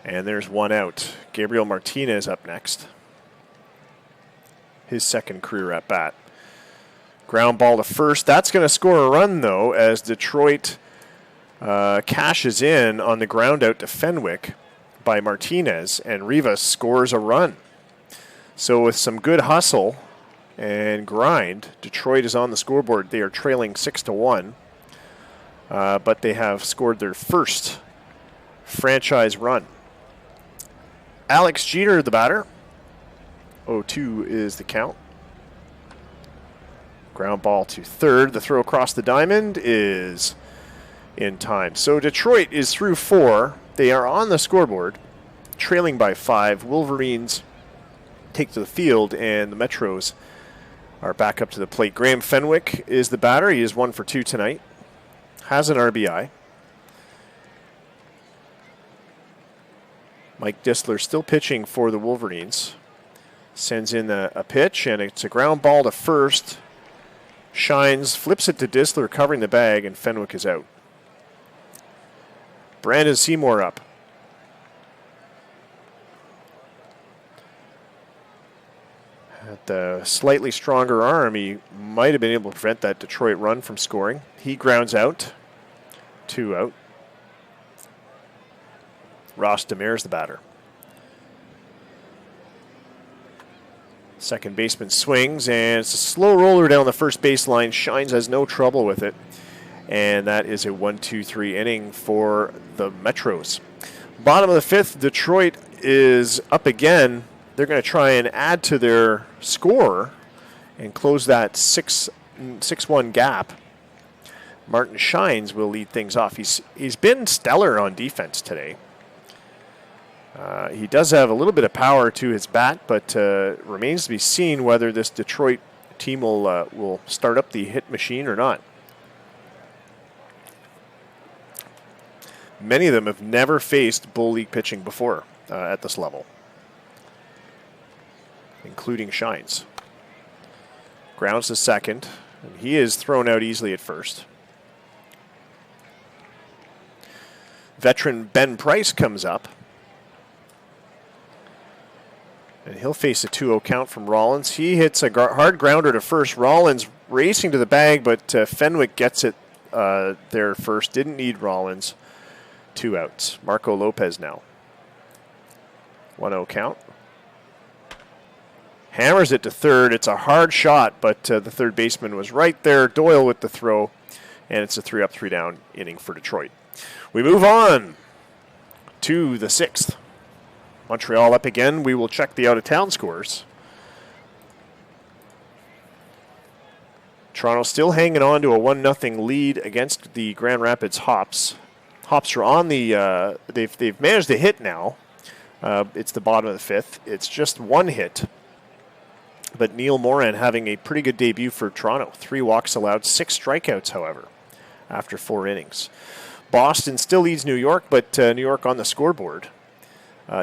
And there's 1 out. Gabriel Martinez up next. His second career at-bat. Ground ball to first. That's going to score a run, though, as Detroit cashes in on the ground out to Fenwick by Martinez, and Rivas scores a run. So with some good hustle and grind, Detroit is on the scoreboard. They are trailing 6-1, but they have scored their first franchise run. Alex Jeter, the batter. 0-2 is the count. Ground ball to third. The throw across the diamond is in time. So Detroit is through 4. They are on the scoreboard, trailing by 5. Wolverines take to the field, and the Metros are back up to the plate. Graham Fenwick is the batter. He is 1 for 2 tonight. Has an RBI. Mike Disler still pitching for the Wolverines. Sends in a pitch, and it's a ground ball to first. Shines, flips it to Disler, covering the bag, and Fenwick is out. Brandon Seymour up. At the slightly stronger arm, he might have been able to prevent that Detroit run from scoring. He grounds out. 2 out. Ross Demere's the batter. Second baseman swings, and it's a slow roller down the first baseline. Shines has no trouble with it. And that is a 1-2-3 inning for the Metros. Bottom of the fifth, Detroit is up again. They're going to try and add to their score and close that 6-1 gap. Martin Shines will lead things off. He's been stellar on defense today. He does have a little bit of power to his bat, but remains to be seen whether this Detroit team will start up the hit machine or not. Many of them have never faced Bull League pitching before at this level, including Shines. Grounds to second, and he is thrown out easily at first. Veteran Ben Price comes up, and he'll face a 2-0 count from Rollins. He hits a hard grounder to first. Rollins racing to the bag, but Fenwick gets it there first. Didn't need Rollins. 2 outs. Marco Lopez now. 1-0 count. Hammers it to third. It's a hard shot, but the third baseman was right there. Doyle with the throw, and it's a 3-up, 3-down inning for Detroit. We move on to the 6th. Montreal up again. We will check the out-of-town scores. Toronto still hanging on to a 1-0 lead against the Grand Rapids Hops. Hops are on the, they've managed to hit now. It's the bottom of the 5th. It's just 1 hit. But Neil Moran having a pretty good debut for Toronto. 3 walks allowed, 6 strikeouts, however, after 4 innings. Boston still leads New York, but New York on the scoreboard.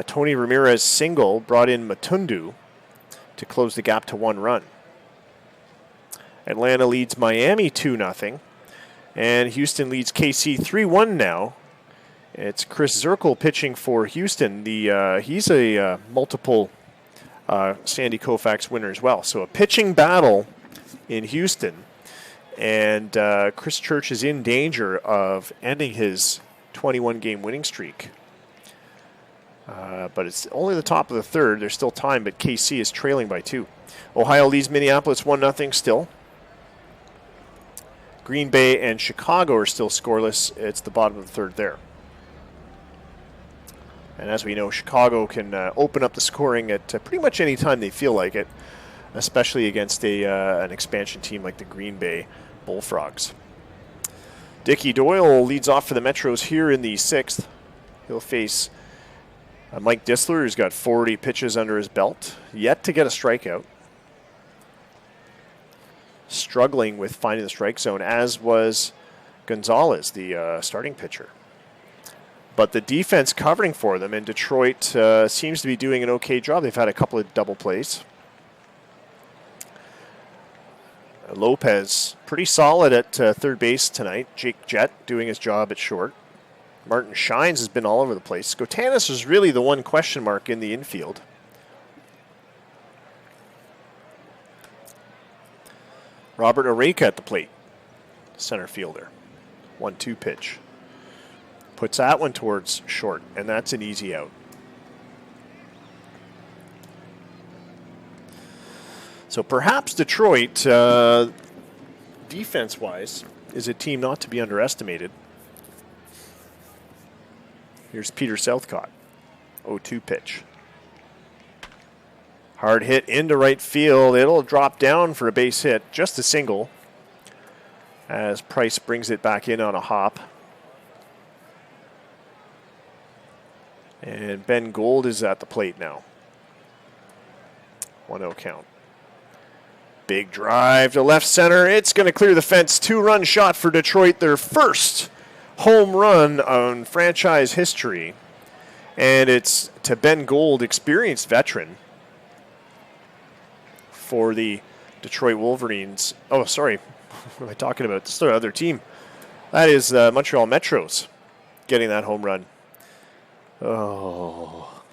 Tony Ramirez single brought in Matundu to close the gap to 1 run. Atlanta leads Miami 2-0. And Houston leads KC 3-1 now. It's Chris Zirkle pitching for Houston. He's a multiple Sandy Koufax winner as well. So a pitching battle in Houston. And Chris Church is in danger of ending his 21-game winning streak. But it's only the top of the 3rd. There's still time, but KC is trailing by 2. Ohio leads Minneapolis 1-0 still. Green Bay and Chicago are still scoreless. It's the bottom of the 3rd there. And as we know, Chicago can open up the scoring at pretty much any time they feel like it, especially against an expansion team like the Green Bay Bullfrogs. Dickie Doyle leads off for the Metros here in the 6th. He'll face Mike Disler, who's got 40 pitches under his belt, yet to get a strikeout. Struggling with finding the strike zone, as was Gonzalez, the starting pitcher. But the defense covering for them, and Detroit seems to be doing an okay job. They've had a couple of double plays. Lopez, pretty solid at third base tonight. Jake Jett doing his job at short. Martin Shines has been all over the place. Skotanis is really the one question mark in the infield. Robert Oreca at the plate, center fielder. 1-2 pitch. Puts that one towards short, and that's an easy out. So perhaps Detroit, defense-wise, is a team not to be underestimated. Here's Peter Southcott. 0-2 pitch. Hard hit into right field. It'll drop down for a base hit. Just a single. As Price brings it back in on a hop. And Ben Gold is at the plate now. 1-0 count. Big drive to left center. It's going to clear the fence. 2-run shot for Detroit. Their first home run on franchise history. And it's to Ben Gold, experienced veteran for the Detroit Wolverines. Oh, sorry. What am I talking about? This is their other team. That is Montreal Metros getting that home run. Oh,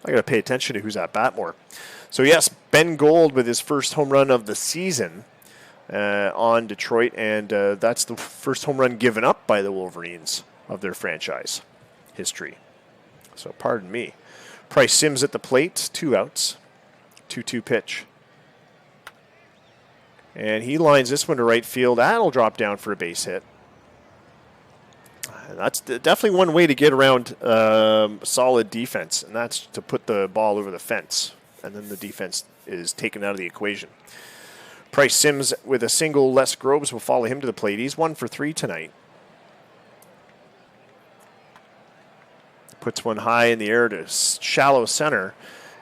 I got to pay attention to who's at bat more. So, yes, Ben Gold with his first home run of the season on Detroit, and that's the first home run given up by the Wolverines of their franchise history. So, pardon me. Price Sims at the plate, 2 outs, 2-2 pitch. And he lines this one to right field. That'll drop down for a base hit. And that's definitely one way to get around solid defense, and that's to put the ball over the fence. And then the defense is taken out of the equation. Price Sims with a single. Les Groves will follow him to the plate. He's 1 for 3 tonight. Puts one high in the air to shallow center.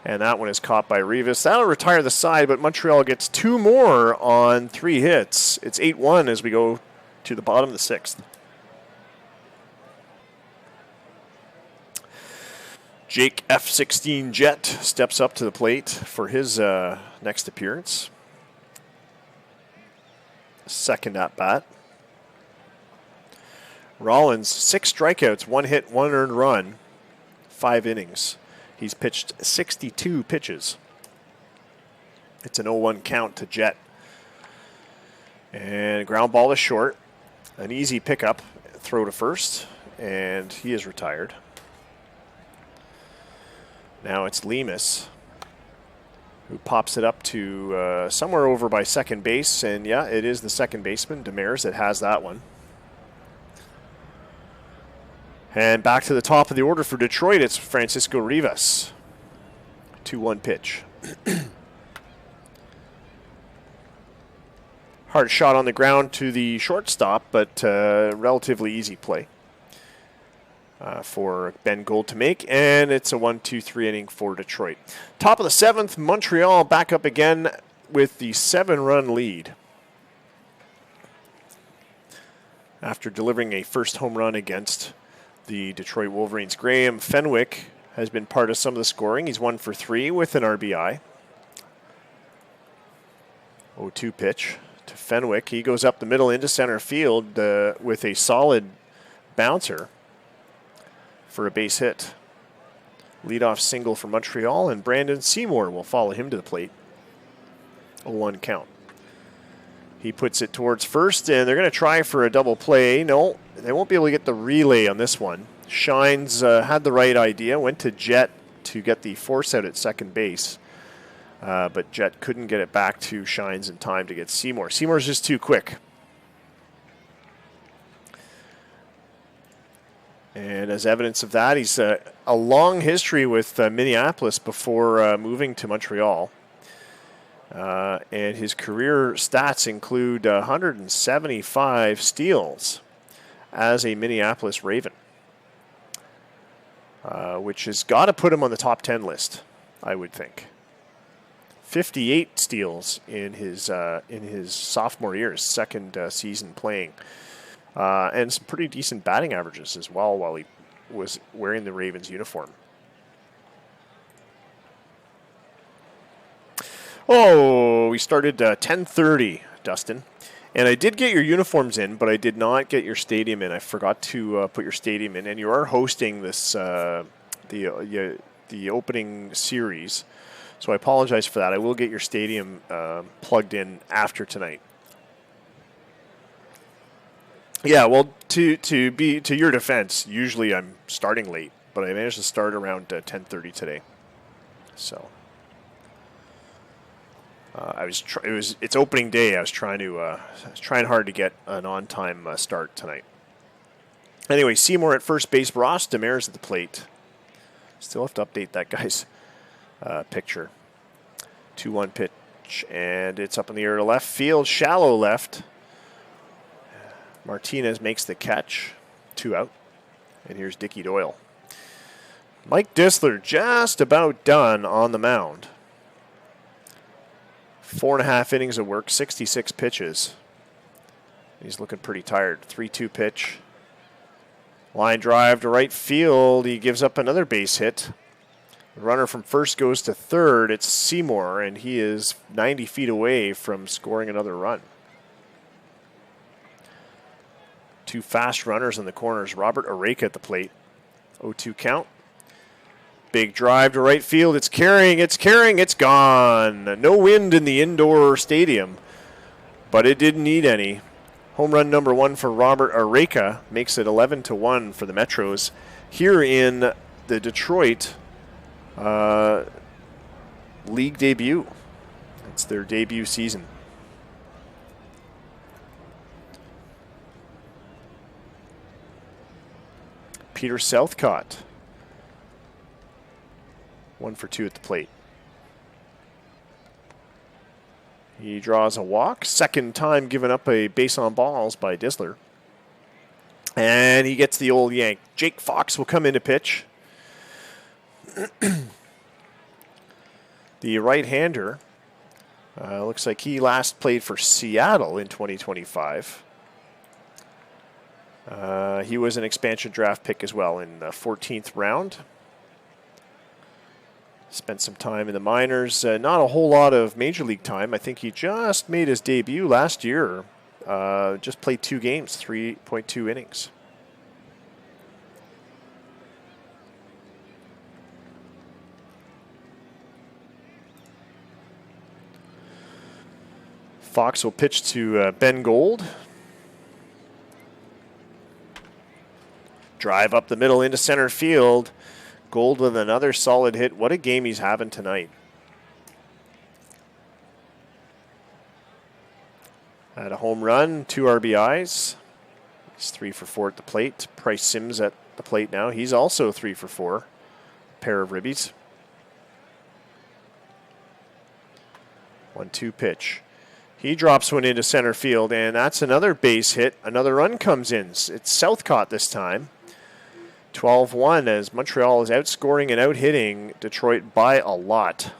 And that one is caught by Rivas. That'll retire the side, but Montreal gets 2 more on 3 hits. It's 8-1 as we go to the bottom of the 6th. Jake F-16 Jet steps up to the plate for his next appearance. Second at bat. Rollins, 6 strikeouts, 1 hit, 1 earned run, 5 innings. He's pitched 62 pitches. It's an 0-1 count to Jet. And ground ball is short. An easy pickup, throw to first, and he is retired. Now it's Lemus, who pops it up to somewhere over by second base. And yeah, it is the second baseman, Demers, that has that one. And back to the top of the order for Detroit, it's Francisco Rivas. 2-1 pitch. Hard shot on the ground to the shortstop, but relatively easy play for Ben Gold to make. And it's a 1-2-3 inning for Detroit. Top of the 7th, Montreal back up again with the 7-run lead. After delivering a first home run against the Detroit Wolverines, Graham Fenwick has been part of some of the scoring. He's 1 for 3 with an RBI. 0-2 pitch to Fenwick. He goes up the middle into center field with a solid bouncer for a base hit. Leadoff single for Montreal, and Brandon Seymour will follow him to the plate. 0-1 count. He puts it towards first, and they're going to try for a double play. No, they won't be able to get the relay on this one. Shines had the right idea, went to Jet to get the force out at second base. But Jet couldn't get it back to Shines in time to get Seymour. Seymour's just too quick. And as evidence of that, he's a long history with Minneapolis before moving to Montreal. And his career stats include 175 steals as a Minneapolis Raven, which has got to put him on the top 10 list, I would think. 58 steals in his sophomore year, his second season playing. And some pretty decent batting averages as well while he was wearing the Ravens uniform. Oh, we started 10:30, Dustin. And I did get your uniforms in, but I did not get your stadium in. I forgot to put your stadium in. And you are hosting this the opening series. So I apologize for that. I will get your stadium plugged in after tonight. Yeah, well, to your defense, usually I'm starting late, but I managed to start around 10:30 today. So it's opening day. I was trying hard to get an on-time start tonight. Anyway, Seymour at first base, Ross Demers at the plate. Still have to update that guy's picture. 2-1 pitch, and it's up in the air to left field, shallow left. Martinez makes the catch, 2 out. And here's Dickie Doyle. Mike Disler just about done on the mound. 4.5 innings of work, 66 pitches. He's looking pretty tired. 3-2 pitch. Line drive to right field. He gives up another base hit. The runner from first goes to third. It's Seymour, and he is 90 feet away from scoring another run. 2 fast runners in the corners. Robert Areka at the plate. 0-2 count. Big drive to right field. It's carrying, it's gone. No wind in the indoor stadium, but it didn't need any. Home run number 1 for Robert Areka makes it 11-1 for the Metros here in the Detroit league debut. It's their debut season. Peter Southcott, 1 for 2 at the plate. He draws a walk. Second time giving up a base on balls by Disler. And he gets the old yank. Jake Fox will come in to pitch. The right-hander looks like he last played for Seattle in 2025. He was an expansion draft pick as well in the 14th round. Spent some time in the minors. Not a whole lot of major league time. I think he just made his debut last year. Just played 2 games, 3.2 innings. Fox will pitch to Ben Gold. Drive up the middle into center field. Gold with another solid hit. What a game he's having tonight. Had a home run, 2 RBIs. He's 3 for 4 at the plate. Price Sims at the plate now. He's also 3 for 4. Pair of ribbies. 1-2 pitch. He drops one into center field, and that's another base hit. Another run comes in. It's Southcott this time. 12-1 as Montreal is outscoring and out-hitting Detroit by a lot.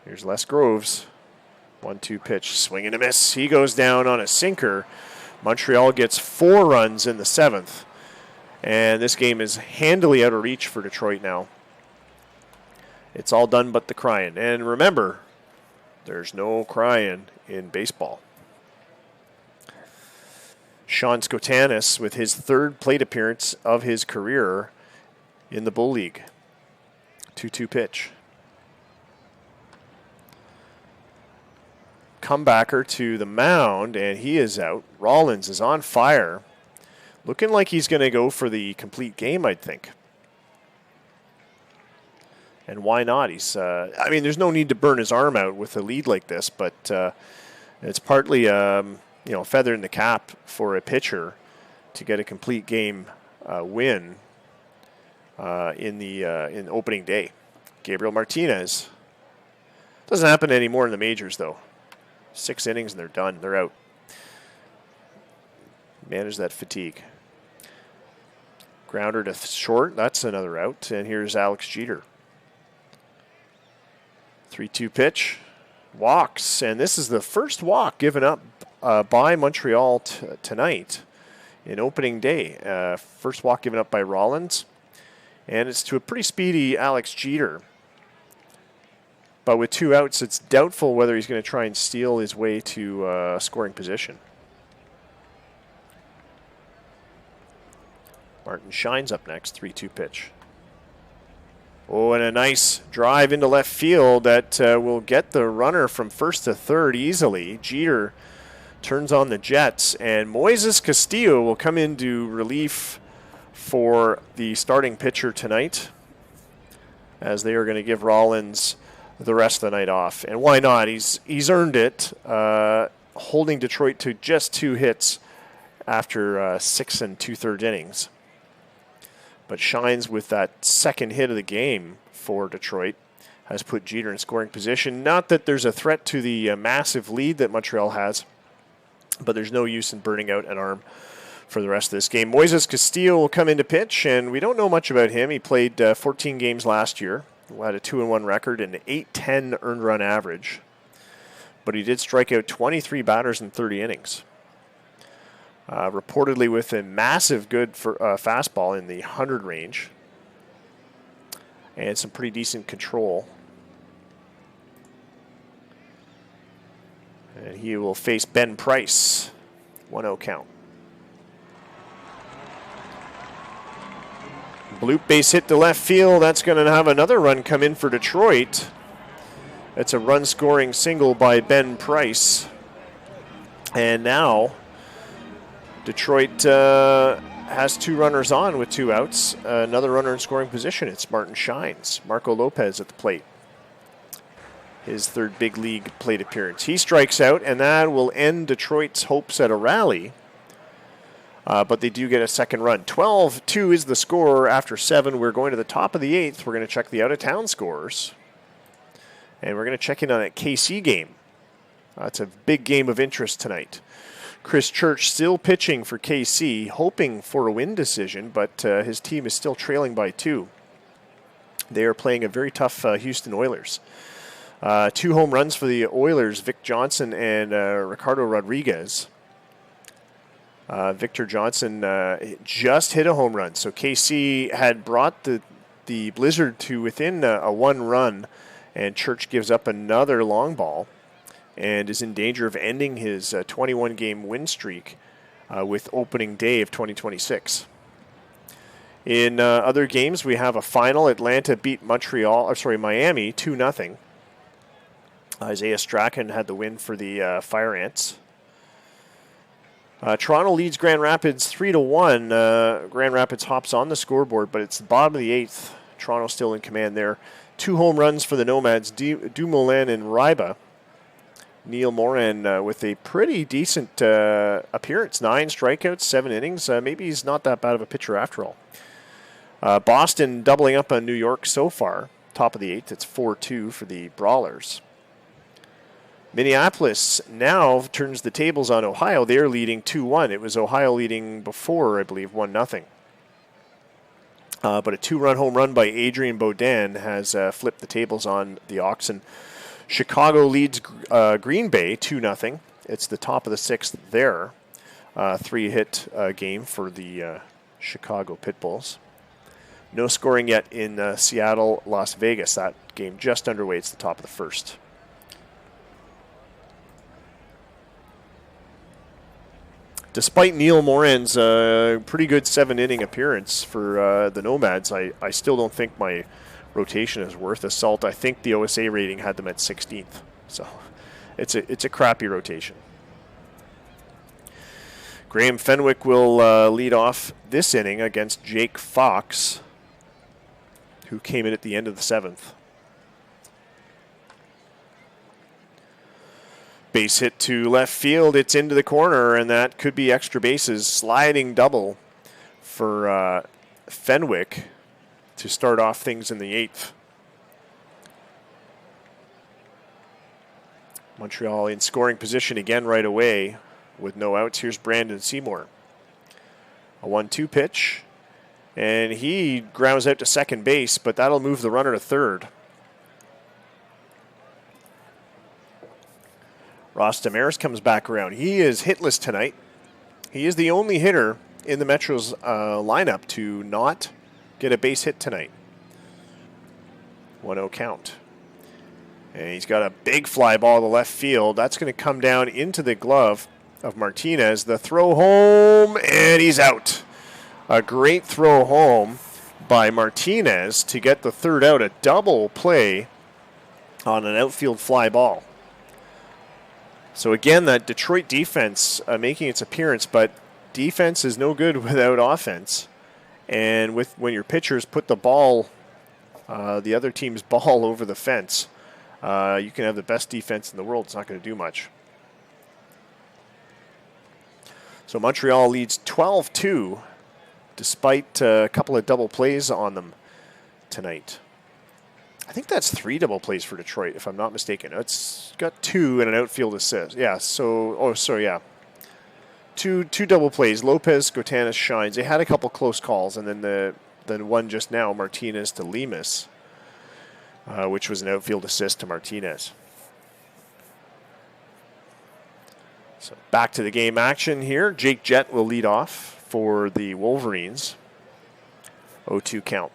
Here's Les Groves. 1-2 pitch. Swing and a miss. He goes down on a sinker. Montreal gets 4 runs in the 7th. And this game is handily out of reach for Detroit now. It's all done but the crying. And remember, there's no crying in baseball. Sean Skotanis with his 3rd plate appearance of his career in the Bull League. 2-2 pitch. Comebacker to the mound, and he is out. Rollins is on fire. Looking like he's going to go for the complete game, I'd think. And why not? I mean, there's no need to burn his arm out with a lead like this, but it's partly, a feather in the cap for a pitcher to get a complete game win in opening day. Gabriel Martinez. Doesn't happen anymore in the majors, though. 6 innings and they're done. They're out. Manage that fatigue. Grounder to short. That's another out. And here's Alex Jeter. 3-2 pitch. Walks. And this is the first walk given up by Montreal tonight in opening day. First walk given up by Rollins. And it's to a pretty speedy Alex Jeter. But with 2 outs, it's doubtful whether he's going to try and steal his way to scoring position. Martin Shine's up next, 3-2 pitch. Oh, and a nice drive into left field that will get the runner from first to third easily. Jeter turns on the Jets, and Moises Castillo will come into relief for the starting pitcher tonight, as they are going to give Rollins the rest of the night off. And why not? He's earned it, holding Detroit to just 2 hits after 6 2/3 innings. But Shines with that second hit of the game for Detroit has put Jeter in scoring position. Not that there's a threat to the massive lead that Montreal has, but there's no use in burning out an arm for the rest of this game. Moises Castillo will come into pitch, and we don't know much about him. He played 14 games last year. Had a 2-1 record and an 8.10 earned run average. But he did strike out 23 batters in 30 innings. Reportedly with a massive good fastball in the 100 range. And some pretty decent control. And he will face Ben Price. 1-0 count. Bloop base hit to left field. That's going to have another run come in for Detroit. It's a run-scoring single by Ben Price. And now Detroit has 2 runners on with 2 outs. Another runner in scoring position. It's Martin Shines. Marco Lopez at the plate. His 3rd big league plate appearance. He strikes out, and that will end Detroit's hopes at a rally. But they do get a second run. 12-2 is the score after 7. We're going to the top of the 8th. We're going to check the out-of-town scores. And we're going to check in on that KC game. It's a big game of interest tonight. Chris Church still pitching for KC, hoping for a win decision, but his team is still trailing by 2. They are playing a very tough Houston Oilers. 2 home runs for the Oilers, Vic Johnson and Ricardo Rodriguez. Victor Johnson just hit a home run. So KC had brought the Blizzard to within a 1 run, and Church gives up another long ball and is in danger of ending his 21-game win streak with opening day of 2026. In other games, we have a final. Atlanta beat Miami 2-0. Isaiah Strachan had the win for the Fire Ants. Toronto leads Grand Rapids 3-1. Grand Rapids hops on the scoreboard, but it's the bottom of the 8th. Toronto still in command there. 2 home runs for the Nomads, Dumoulin and Ryba. Neil Morin with a pretty decent appearance. 9 strikeouts, 7 innings. Maybe he's not that bad of a pitcher after all. Boston doubling up on New York so far. Top of the 8th. It's 4-2 for the Brawlers. Minneapolis now turns the tables on Ohio. They're leading 2-1. It was Ohio leading before, I believe, 1-0. But a 2-run home run by Adrian Baudin has flipped the tables on the Oxen. Chicago leads Green Bay 2-0. It's the top of the 6th there. 3-hit game for the Chicago Pitbulls. No scoring yet in Seattle, Las Vegas. That game just underway. It's the top of the 1st. Despite Neil Morin's pretty good 7-inning appearance for the Nomads, I still don't think my rotation is worth a salt. I think the OSA rating had them at 16th. So it's a crappy rotation. Graham Fenwick will lead off this inning against Jake Fox, who came in at the end of the 7th. Base hit to left field. It's into the corner, and that could be extra bases. Sliding double for Fenwick to start off things in the 8th. Montreal in scoring position again right away with no outs. Here's Brandon Seymour. A 1-2 pitch, and he grounds out to second base, but that'll move the runner to third. Ross Damaris comes back around. He is hitless tonight. He is the only hitter in the Metro's lineup to not get a base hit tonight. 1-0 count. And he's got a big fly ball to left field. That's going to come down into the glove of Martinez. The throw home, and he's out. A great throw home by Martinez to get the third out. A double play on an outfield fly ball. So again, that Detroit defense making its appearance, but defense is no good without offense. And when your pitchers put the ball, the other team's ball over the fence, you can have the best defense in the world. It's not going to do much. So Montreal leads 12-2, despite a couple of double plays on them tonight. I think that's 3 double plays for Detroit, if I'm not mistaken. It's got 2 and an outfield assist. Yeah, yeah. Two double plays. Lopez, Gotanis, Shines. They had a couple close calls, and then one just now, Martinez to Lemus, which was an outfield assist to Martinez. So back to the game action here. Jake Jett will lead off for the Wolverines. 0-2 count.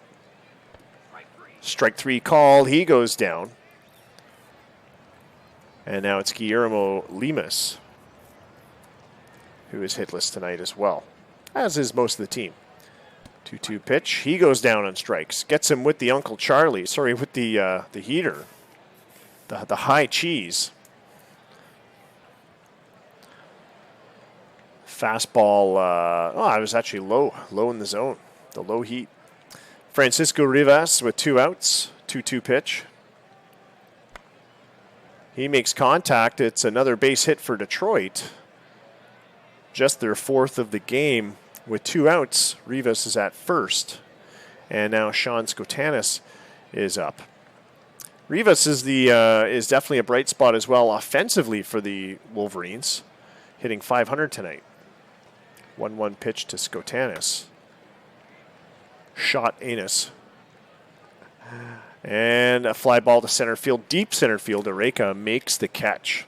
Strike 3 called. He goes down. And now it's Guillermo Lemus, who is hitless tonight as well, as is most of the team. 2-2 pitch. He goes down on strikes. Gets him with the Uncle Charlie. Sorry, with the heater. The high cheese. Fastball. I was actually low in the zone. The low heat. Francisco Rivas with 2 outs. 2-2 pitch. He makes contact. It's another base hit for Detroit. Just their 4th of the game with 2 outs. Rivas is at first. And now Sean Skotanis is up. Rivas is definitely a bright spot as well offensively for the Wolverines. Hitting .500 tonight. 1-1 pitch to Skotanis. Shot anus. And a fly ball to center field. Deep center field. Areka makes the catch.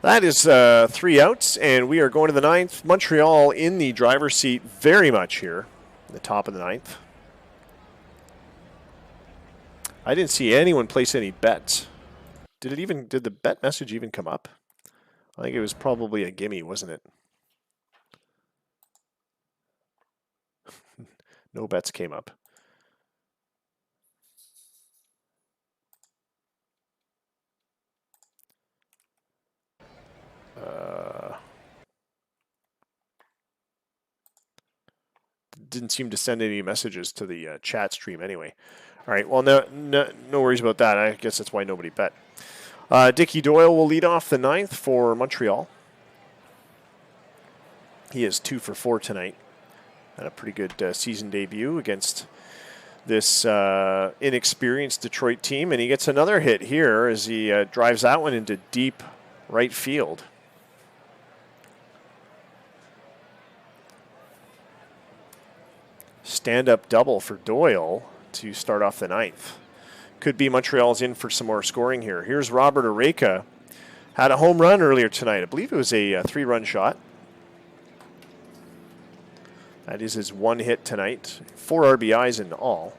That is 3 outs, and we are going to the 9th. Montreal in the driver's seat very much here. The top of the 9th. I didn't see anyone place any bets. Did the bet message even come up? I think it was probably a gimme, wasn't it? No bets came up. Didn't seem to send any messages to the chat stream anyway. All right, well, no worries about that. I guess that's why nobody bet. Dickie Doyle will lead off the 9th for Montreal. He is 2 for 4 tonight. Had a pretty good season debut against this inexperienced Detroit team, and he gets another hit here as he drives that one into deep right field. Stand-up double for Doyle to start off the 9th. Could be Montreal's in for some more scoring here. Here's Robert Areca. Had a home run earlier tonight. I believe it was a 3-run shot. That is his one hit tonight. 4 RBIs in all.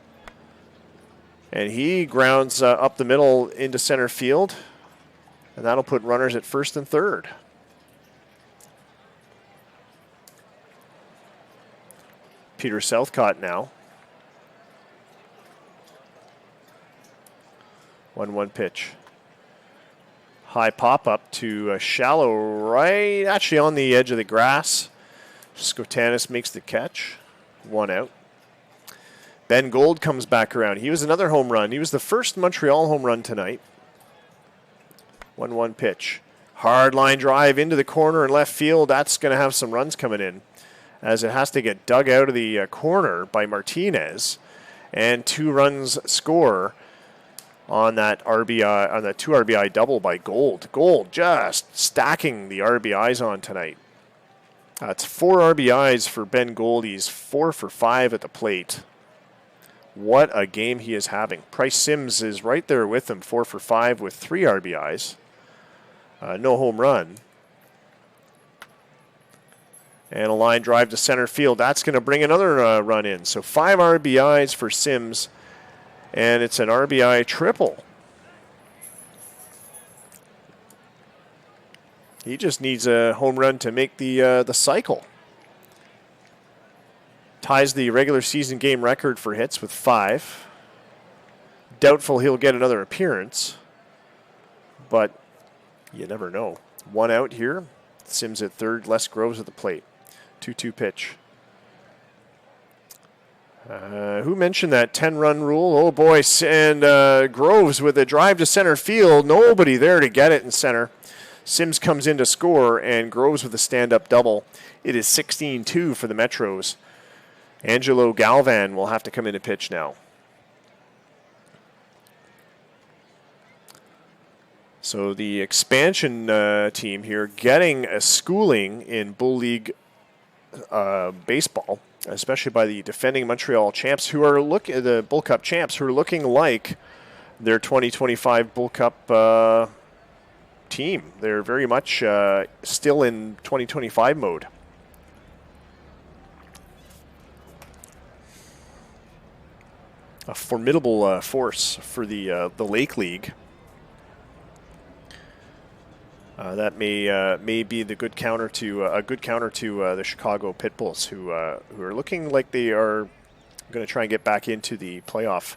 And he grounds up the middle into center field. And that'll put runners at first and third. Peter Southcott now. 1-1 pitch. High pop-up to a shallow right, actually on the edge of the grass. Skotanis makes the catch. 1 out. Ben Gold comes back around. He was another home run. He was the first Montreal home run tonight. 1-1 pitch. Hard line drive into the corner and left field. That's going to have some runs coming in, as it has to get dug out of the corner by Martinez. And 2 runs score on that RBI, on that 2 RBI double by Gold. Gold just stacking the RBIs on tonight. It's 4 RBIs for Ben Gold. He's 4 for 5 at the plate. What a game he is having. Price Sims is right there with him, 4 for 5 with 3 RBIs. No home run. And a line drive to center field. That's going to bring another run in. So 5 RBIs for Sims, and it's an RBI triple. He just needs a home run to make the cycle. Ties the regular season game record for hits with 5. Doubtful he'll get another appearance, but you never know. 1 out here. Sims at third. Les Groves at the plate. 2-2 pitch. Who mentioned that 10-run rule? Oh, boy. And Groves with a drive to center field. Nobody there to get it in center. Sims comes in to score, and Groves with a stand-up double. It is 16-2 for the Metros. Angelo Galvan will have to come in to pitch now. So the expansion team here getting a schooling in Bull League baseball, especially by the defending Montreal champs, who are the Bull Cup champs, who are looking like their 2025 Bull Cup team. They're very much still in 2025 mode. A formidable force for the Lake League. That may be the good counter to the Chicago Pitbulls, who are looking like they are going to try and get back into the playoff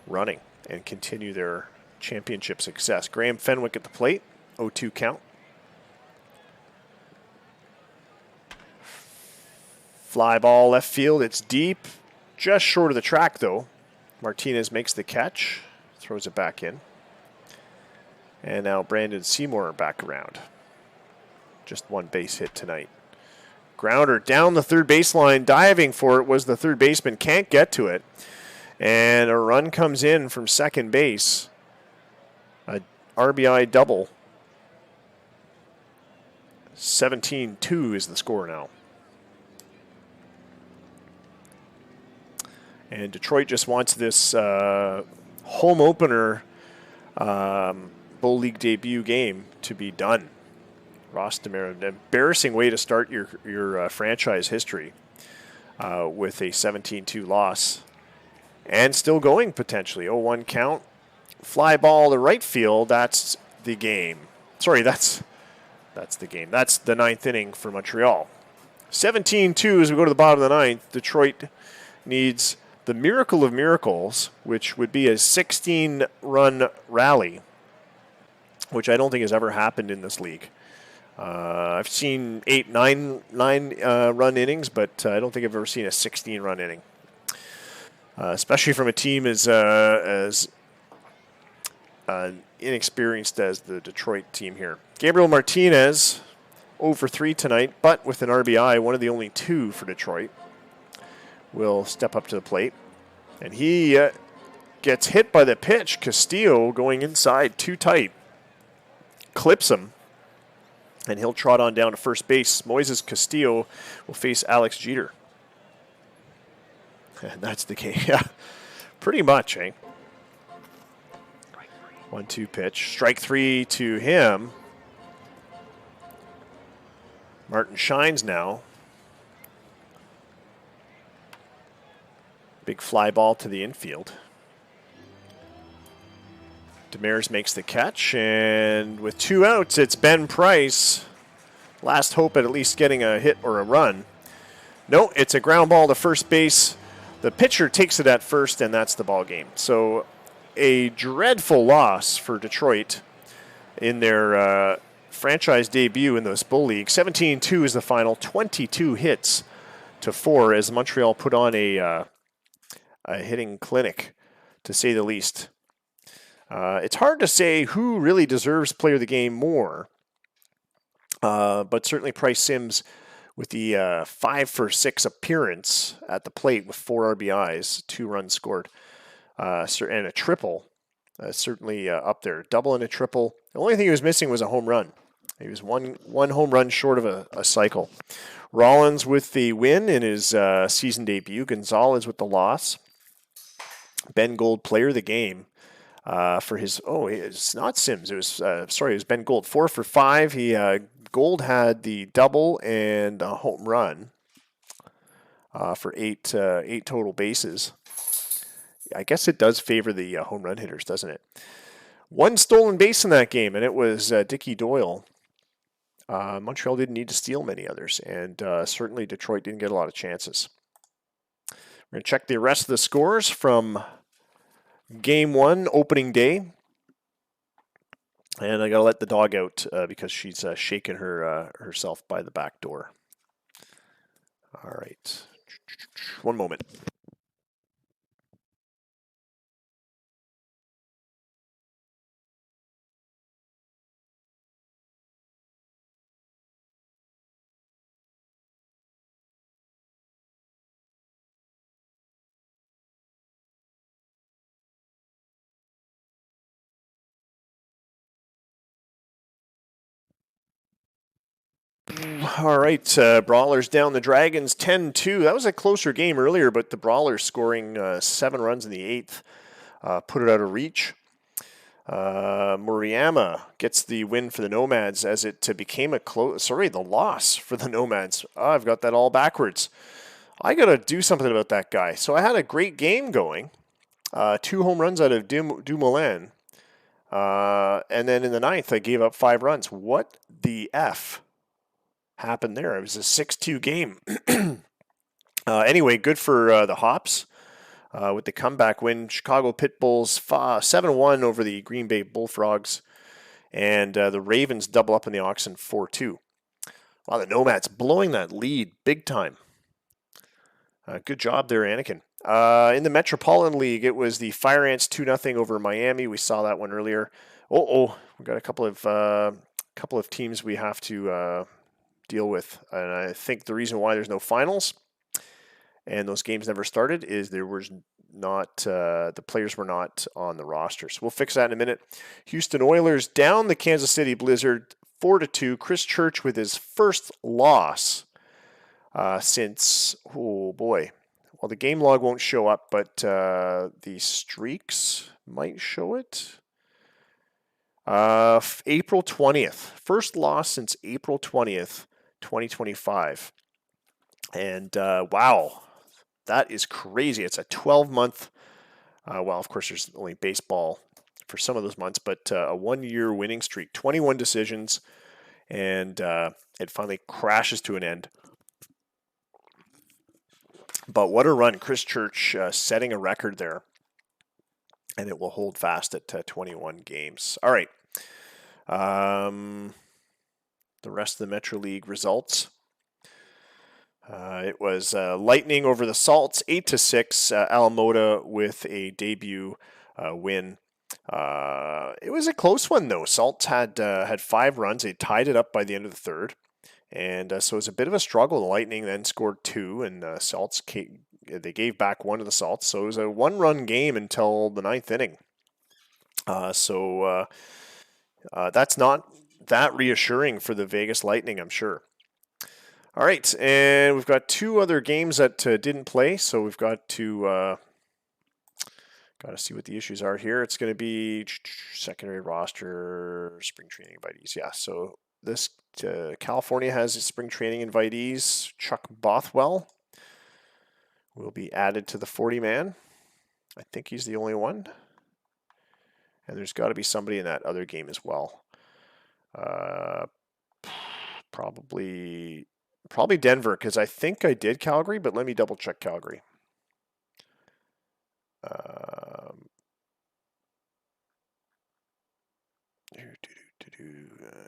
running and continue their championship success. Graham Fenwick at the plate, 0-2 count. Fly ball left field. It's deep, just short of the track though. Martinez makes the catch, throws it back in. And now Brandon Seymour back around. Just 1 base hit tonight. Grounder down the third baseline, diving for it was the third baseman, can't get to it. And a run comes in from second base. A RBI double. 17-2 is the score now. And Detroit just wants this home opener Bull League debut game to be done. Ross Demers, an embarrassing way to start your franchise history with a 17-2 loss. And still going potentially. 0-1 count. Fly ball to right field. That's the game. Sorry, that's the game. That's the 9th inning for Montreal. 17-2 as we go to the bottom of the 9th. Detroit needs the miracle of miracles, which would be a 16-run rally, which I don't think has ever happened in this league. I've seen 8, 9 run innings, but I don't think I've ever seen a 16-run inning, especially from a team as inexperienced as the Detroit team here. Gabriel Martinez, 0 for 3 tonight, but with an RBI, one of the only 2 for Detroit, will step up to the plate. And he gets hit by the pitch. Castillo going inside too tight. Clips him. And he'll trot on down to first base. Moises Castillo will face Alex Jeter. And that's the game. Yeah, pretty much, eh? 1-2 pitch. Strike 3 to him. Martin shines now. Big fly ball to the infield. Demers makes the catch, and with 2 outs, it's Ben Price. Last hope at least getting a hit or a run. No, it's a ground ball to first base. The pitcher takes it at first, and that's the ball game. So a dreadful loss for Detroit in their franchise debut in this Bull League. 17-2 is the final, 22 hits to 4 as Montreal put on a hitting clinic, to say the least. It's hard to say who really deserves player of the game more, but certainly Price Sims with the 5 for 6 appearance at the plate with 4 RBIs, 2 runs scored, and a triple, certainly up there. Double and a triple. The only thing he was missing was a home run. He was one home run short of a cycle. Rollins with the win in his season debut. Gonzalez with the loss. Ben Gold player of the game for his, it's not Sims. It was, it was Ben Gold. 4 for 5. Gold had the double and a home run for 8 total bases. I guess it does favor the home run hitters, doesn't it? 1 stolen base in that game, and it was Dickie Doyle. Montreal didn't need to steal many others, and certainly Detroit didn't get a lot of chances. We're going to check the rest of the scores from Game 1, opening day. And I got to let the dog out because she's shaking herself by the back door. All right. 1 moment. All right, Brawlers down the Dragons 10-2. That was a closer game earlier, but the Brawlers scoring 7 runs in the 8th put it out of reach. Murayama gets the win for the Nomads as it became the loss for the Nomads. Oh, I've got that all backwards. I got to do something about that guy. So I had a great game going. 2 home runs out of Dumoulin. And then in the 9th, I gave up 5 runs. What the F happened there? It was a 6-2 game. Anyway, good for the Hops with the comeback win. Chicago Pitbulls 7-1 over the Green Bay Bullfrogs. And the Ravens double up in the Oxen 4-2. Wow, the Nomads blowing that lead big time. Good job there, Anakin. In the Metropolitan League, it was the Fire Ants 2-0 over Miami. We saw that one earlier. We got a couple of teams we have to deal with, and I think the reason why there's no finals and those games never started is there was not the players were not on the roster. So we'll fix that in a minute. Houston Oilers down the Kansas City Blizzard 4-2. Chris Church with his first loss since well, the game log won't show up, but the streaks might show it. April 20th. First loss since April 20th, 2025. And wow, that is crazy. It's a 12-month, well, of course, there's only baseball for some of those months, but a 1-year winning streak, 21 decisions, and it finally crashes to an end. But what a run. Chris Church setting a record there. And it will hold fast at 21 games. All right. The rest of the Metro League results. It was Lightning over the Salts, 8-6. Alamota with a debut win. It was a close one though. Salts had 5 runs. They tied it up by the end of the third, and so it was a bit of a struggle. The Lightning then scored 2, and Salts they gave back 1 to the Salts. So it was a 1-run game until the 9th inning. So that's not that reassuring for the Vegas Lightning, I'm sure. All right, and we've got 2 other games that didn't play, so we've got to see what the issues are here. It's going to be secondary roster, spring training invitees. Yeah, so this California has spring training invitees. Chuck Bothwell will be added to the 40-man. I think he's the only one. And there's got to be somebody in that other game as well. Probably Denver, because I think I did Calgary, but let me double check Calgary.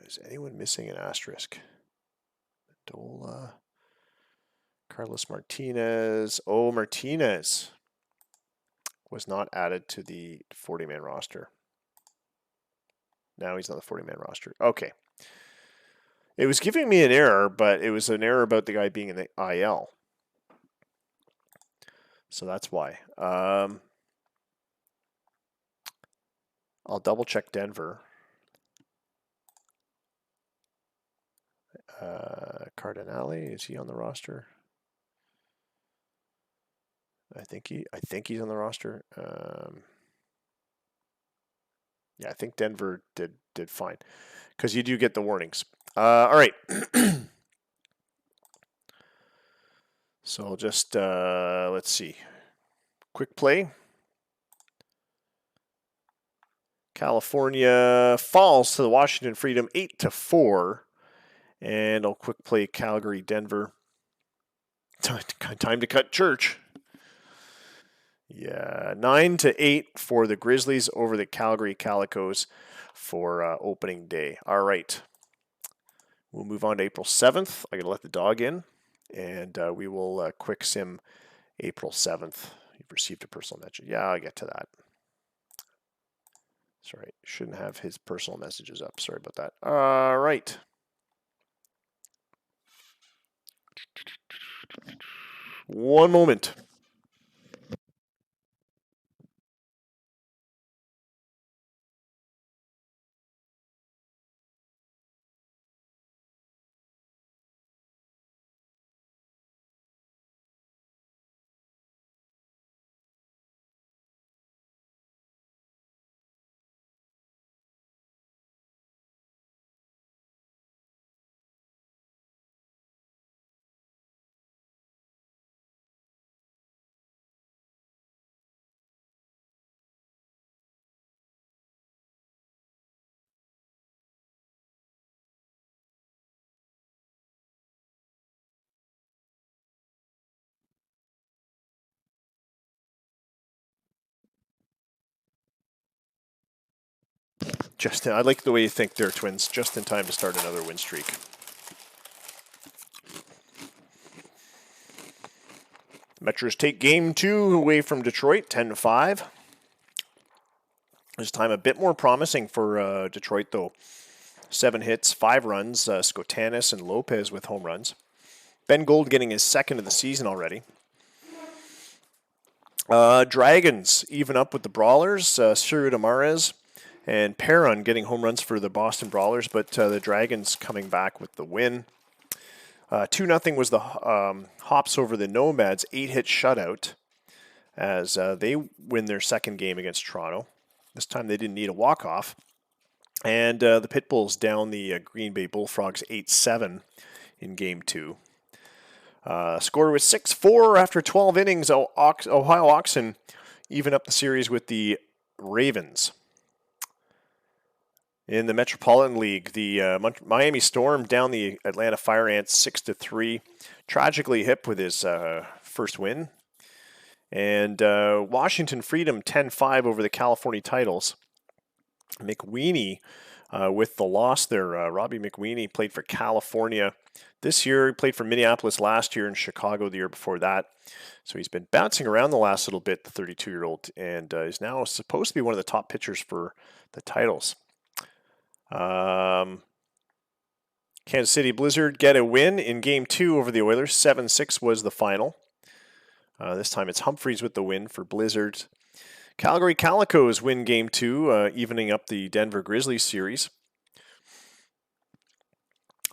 Is anyone missing an asterisk? Dola, Carlos Martinez. Oh, Martinez was not added to the 40-man roster. Now he's on the 40-man roster. Okay. It was giving me an error, but it was an error about the guy being in the IL. So that's why. I'll double check Denver. Cardinale, is he on the roster? I think he's on the roster. Yeah, I think Denver did fine, because you do get the warnings. All right. So just let's see. Quick play. California falls to the Washington Freedom 8-4. And I'll quick play Calgary, Denver. Time to cut Church. Yeah, 9-8 for the Grizzlies over the Calgary Calicos for opening day. All right. We'll move on to April 7th. I got to let the dog in, and we will quick sim April 7th. You've received a personal message. Yeah, I'll get to that. Sorry, shouldn't have his personal messages up. Sorry about that. All right. One moment. I like the way you think there, Twins. Just in time to start another win streak. Metros take game 2 away from Detroit, 10-5. This time a bit more promising for Detroit, though. 7 hits, 5 runs. Skotanis and Lopez with home runs. Ben Gold getting his 2nd of the season already. Dragons even up with the Brawlers. Ciro Damares and Perron getting home runs for the Boston Brawlers, but the Dragons coming back with the win. 2-0 was the Hops over the Nomads, 8-hit shutout as they win their 2nd game against Toronto. This time they didn't need a walk-off. And the Pitbulls down the Green Bay Bullfrogs 8-7 in Game 2. Score was 6-4 after 12 innings. Ohio Oxen even up the series with the Ravens. In the Metropolitan League, the Miami Storm down the Atlanta Fire Ants 6-3. Tragically hip with his first win. And Washington Freedom 10-5 over the California Titles. McWeeny with the loss there. Robbie McWeeny played for California this year. He played for Minneapolis last year and Chicago the year before that. So he's been bouncing around the last little bit, the 32-year-old, and is now supposed to be one of the top pitchers for the Titles. Kansas City Blizzard get a win in Game 2 over the Oilers. 7-6 was the final. This time it's Humphreys with the win for Blizzard. Calgary Calicos win Game 2, evening up the Denver Grizzlies series.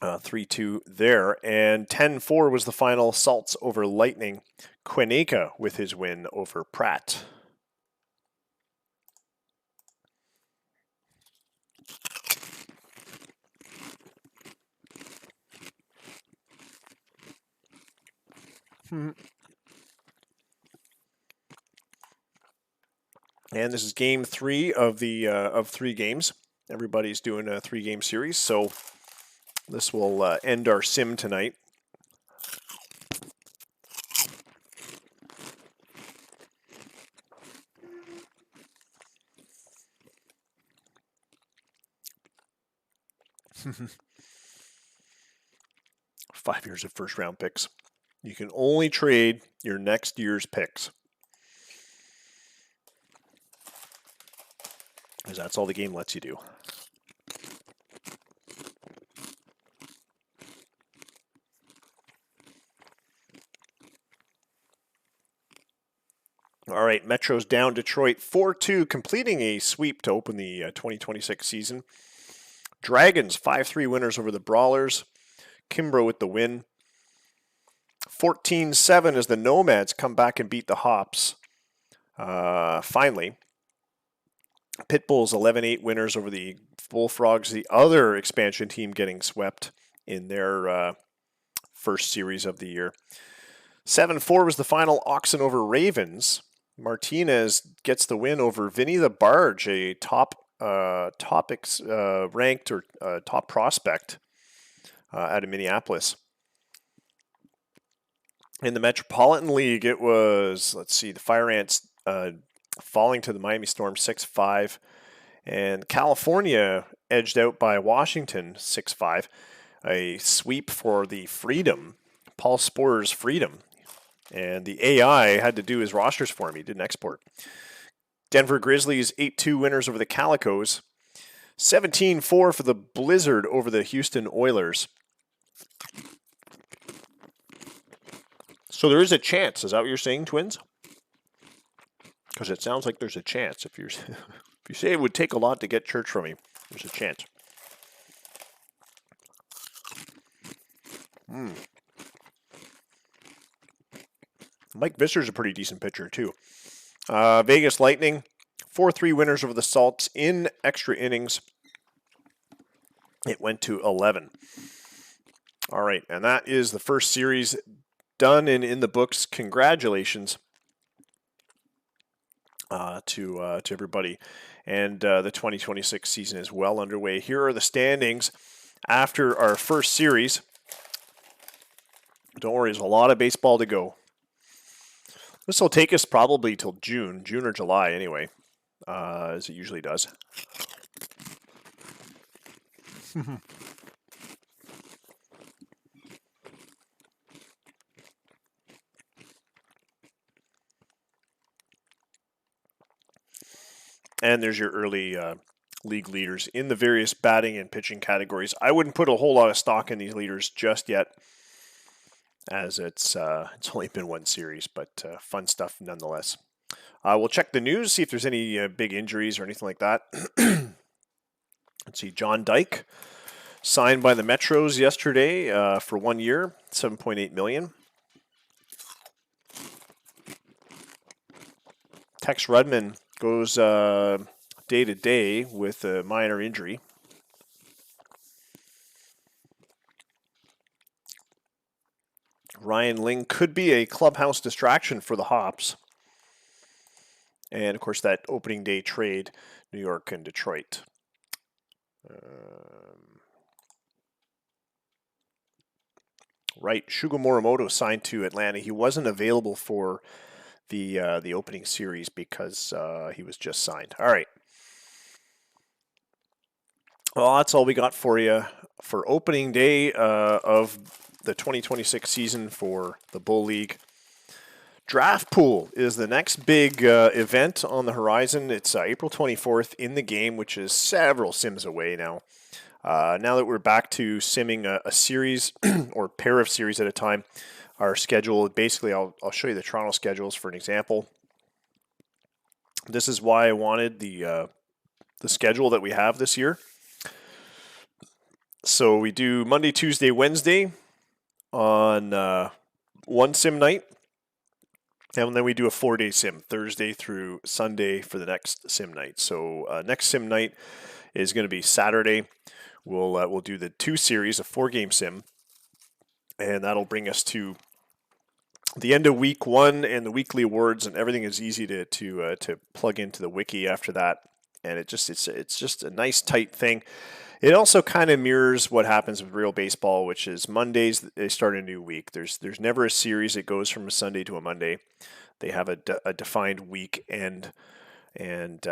3-2 there. And 10-4 was the final. Salts over Lightning. Quineka with his win over Pratt. And this is Game 3 of the of 3 games. Everybody's doing a 3-game series, so this will end our sim tonight. Five years of first-round picks. You can only trade your next year's picks, because that's all the game lets you do. All right, Metro's down Detroit 4-2, completing a sweep to open the 2026 season. Dragons 5-3 winners over the Brawlers. Kimbrough with the win. 14-7 as the Nomads come back and beat the Hops. Finally. Pitbulls 11-8 winners over the Bullfrogs, the other expansion team getting swept in their first series of the year. 7-4 was the final. Oxen over Ravens. Martinez gets the win over Vinny the Barge, a top ranked or top prospect out of Minneapolis. In the Metropolitan League, it was, the Fire Ants falling to the Miami Storm 6-5. And California edged out by Washington 6-5. A sweep for the Freedom, Paul Sporer's Freedom. And the AI had to do his rosters for him. He didn't export. Denver Grizzlies 8-2 winners over the Calicos. 17-4 for the Blizzard over the Houston Oilers. So there is a chance. Is that what you're saying, Twins? Because it sounds like there's a chance. If you say it would take a lot to get Church from me, there's a chance. Mike Visser's a pretty decent pitcher, too. Vegas Lightning, 4-3 winners over the Salts in extra innings. It went to 11. All right, and that is the first series done and in the books. Congratulations to everybody. And the 2026 season is well underway. Here are the standings after our first series. Don't worry, there's a lot of baseball to go. This will take us probably till June or July anyway, as it usually does. And there's your early league leaders in the various batting and pitching categories. I wouldn't put a whole lot of stock in these leaders just yet, as it's only been one series, but fun stuff nonetheless. We'll check the news, see if there's any big injuries or anything like that. Let's see, John Dyke signed by the Metros yesterday for 1 year, $7.8 million. Tex Rudman goes day to day with a minor injury. Ryan Ling could be a clubhouse distraction for the Hops. And, of course, that opening day trade, New York and Detroit. right. Shugo Morimoto signed to Atlanta. He wasn't available for the opening series because he was just signed. All right. Well, that's all we got for you for opening day of the 2026 season for the Bull League. Draft Pool is the next big event on the horizon. It's April 24th in the game, which is several sims away now. Now that we're back to simming a series or pair of series at a time, our schedule, basically I'll show you the Toronto schedules for an example. This is why I wanted the schedule that we have this year. So we do Monday, Tuesday, Wednesday on one sim night. And then we do a 4-day sim, Thursday through Sunday for the next sim night. So next sim night is going to be Saturday. We'll do the 2 series, a 4-game sim, and that'll bring us to the end of week 1 and the weekly awards, and everything is easy to plug into the wiki after that. And it's just a nice tight thing. It also kind of mirrors what happens with real baseball, which is Mondays they start a new week. There's never a series that goes from a Sunday to a Monday. They have a defined week end, and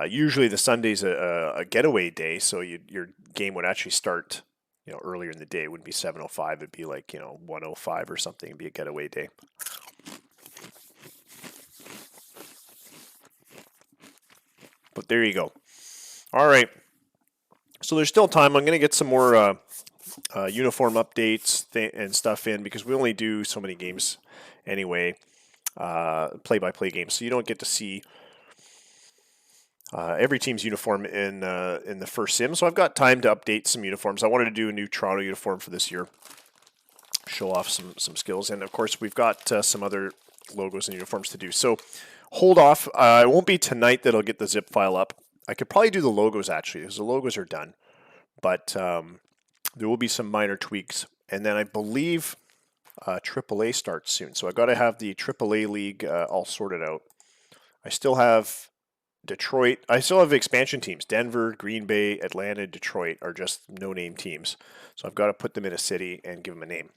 usually the Sunday's a getaway day, so your game would actually start earlier in the day. It wouldn't be 7:05. It'd be like 1:05 or something. It'd be a getaway day. But there you go. All right. So there's still time. I'm going to get some more uniform updates and stuff in because we only do so many games anyway, play-by-play games. So you don't get to see every team's uniform in the first sim. So I've got time to update some uniforms. I wanted to do a new Toronto uniform for this year, show off some skills. And, of course, we've got some other logos and uniforms to do. So hold off. It won't be tonight that I'll get the zip file up. I could probably do the logos, actually, because the logos are done. But there will be some minor tweaks. And then I believe AAA starts soon. So I've got to have the AAA league all sorted out. I still have Detroit. I still have expansion teams. Denver, Green Bay, Atlanta, Detroit are just no-name teams. So I've got to put them in a city and give them a name.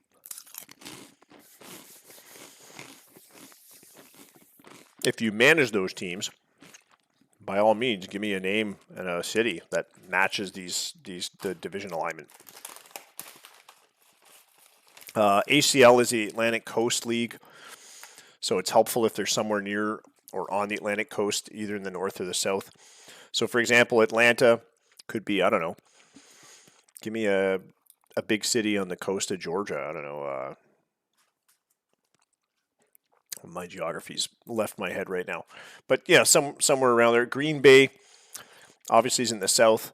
If you manage those teams, by all means, give me a name and a city that matches the division alignment. ACL is the Atlantic Coast League, so it's helpful if they're somewhere near or on the Atlantic Coast, either in the north or the south. So, for example, Atlanta could be, I don't know, give me a big city on the coast of Georgia. I don't know. My geography's left my head right now. But, yeah, somewhere around there. Green Bay obviously is in the south.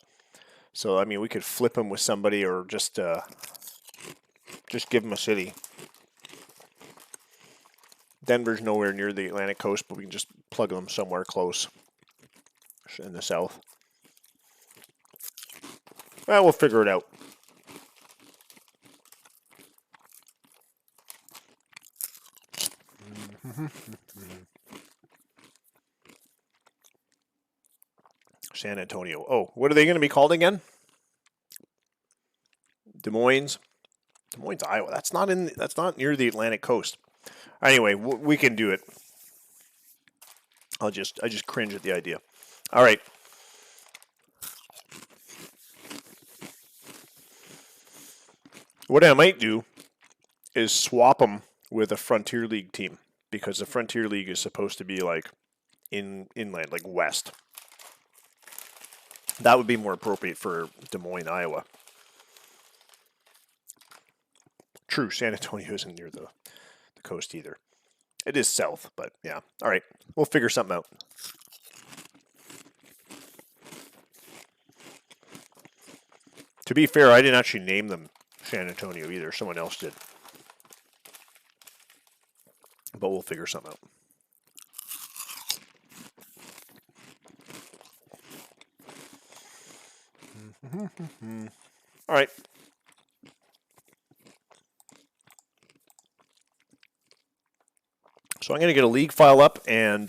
So, I mean, we could flip them with somebody or just give them a city. Denver's nowhere near the Atlantic coast, but we can just plug them somewhere close in the south. Well, we'll figure it out. San Antonio. Oh, what are they going to be called again? Des Moines, Iowa. That's not near the Atlantic coast. Anyway, we can do it. I just cringe at the idea. All right. What I might do is swap them with a Frontier League team because the Frontier League is supposed to be like inland, like west. That would be more appropriate for Des Moines, Iowa. True, San Antonio isn't near the coast either. It is south, but yeah. All right, we'll figure something out. To be fair, I didn't actually name them San Antonio either. Someone else did. But we'll figure something out. All right. So I'm going to get a league file up, and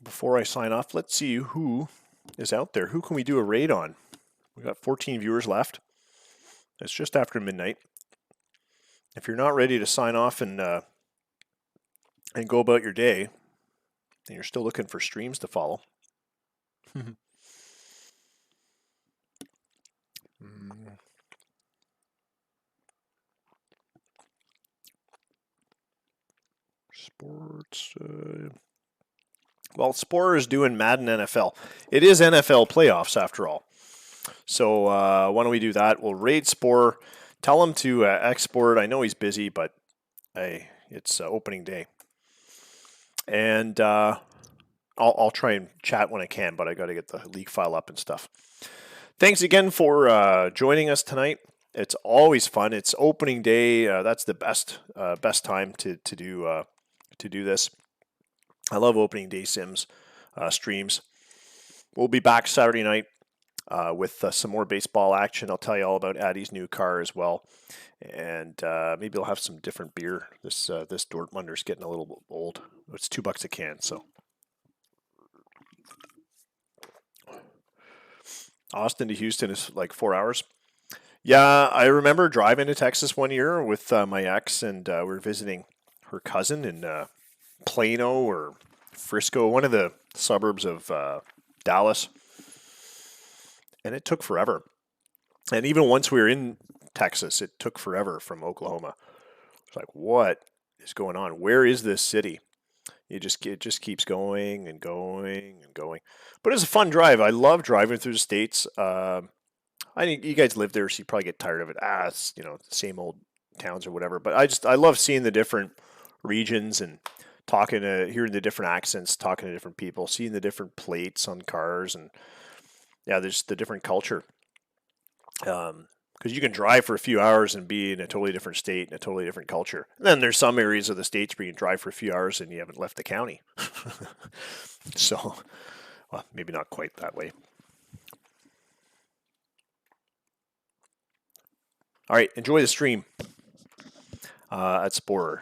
before I sign off, let's see who is out there. Who can we do a raid on? We got 14 viewers left. It's just after midnight. If you're not ready to sign off and go about your day, and you're still looking for streams to follow, sports. Well, Spore is doing Madden NFL. It is NFL playoffs after all. So why don't we do that? We'll raid Spore. Tell him to export. I know he's busy, but hey, it's opening day. And I'll try and chat when I can, but I got to get the league file up and stuff. Thanks again for joining us tonight. It's always fun. It's opening day. That's the best time to do this. I love opening day sims streams. We'll be back Saturday night with some more baseball action. I'll tell you all about Addie's new car as well, and maybe I'll have some different beer. This Dortmunder's getting a little old. It's $2 a can, so. Austin to Houston is like 4 hours. Yeah, I remember driving to Texas one year with my ex, and we were visiting her cousin in Plano or Frisco, one of the suburbs of Dallas. And it took forever. And even once we were in Texas, it took forever from Oklahoma. It's like, what is going on? Where is this city? It just keeps going and going and going. But it's a fun drive. I love driving through the States. I think you guys live there, so you probably get tired of it. It's the same old towns or whatever. But I love seeing the different regions and hearing the different accents, talking to different people, seeing the different plates on cars, and yeah, there's the different culture. Because you can drive for a few hours and be in a totally different state and a totally different culture. And then there's some areas of the States where you can drive for a few hours and you haven't left the county. So, well, maybe not quite that way. All right, enjoy the stream at Sporer.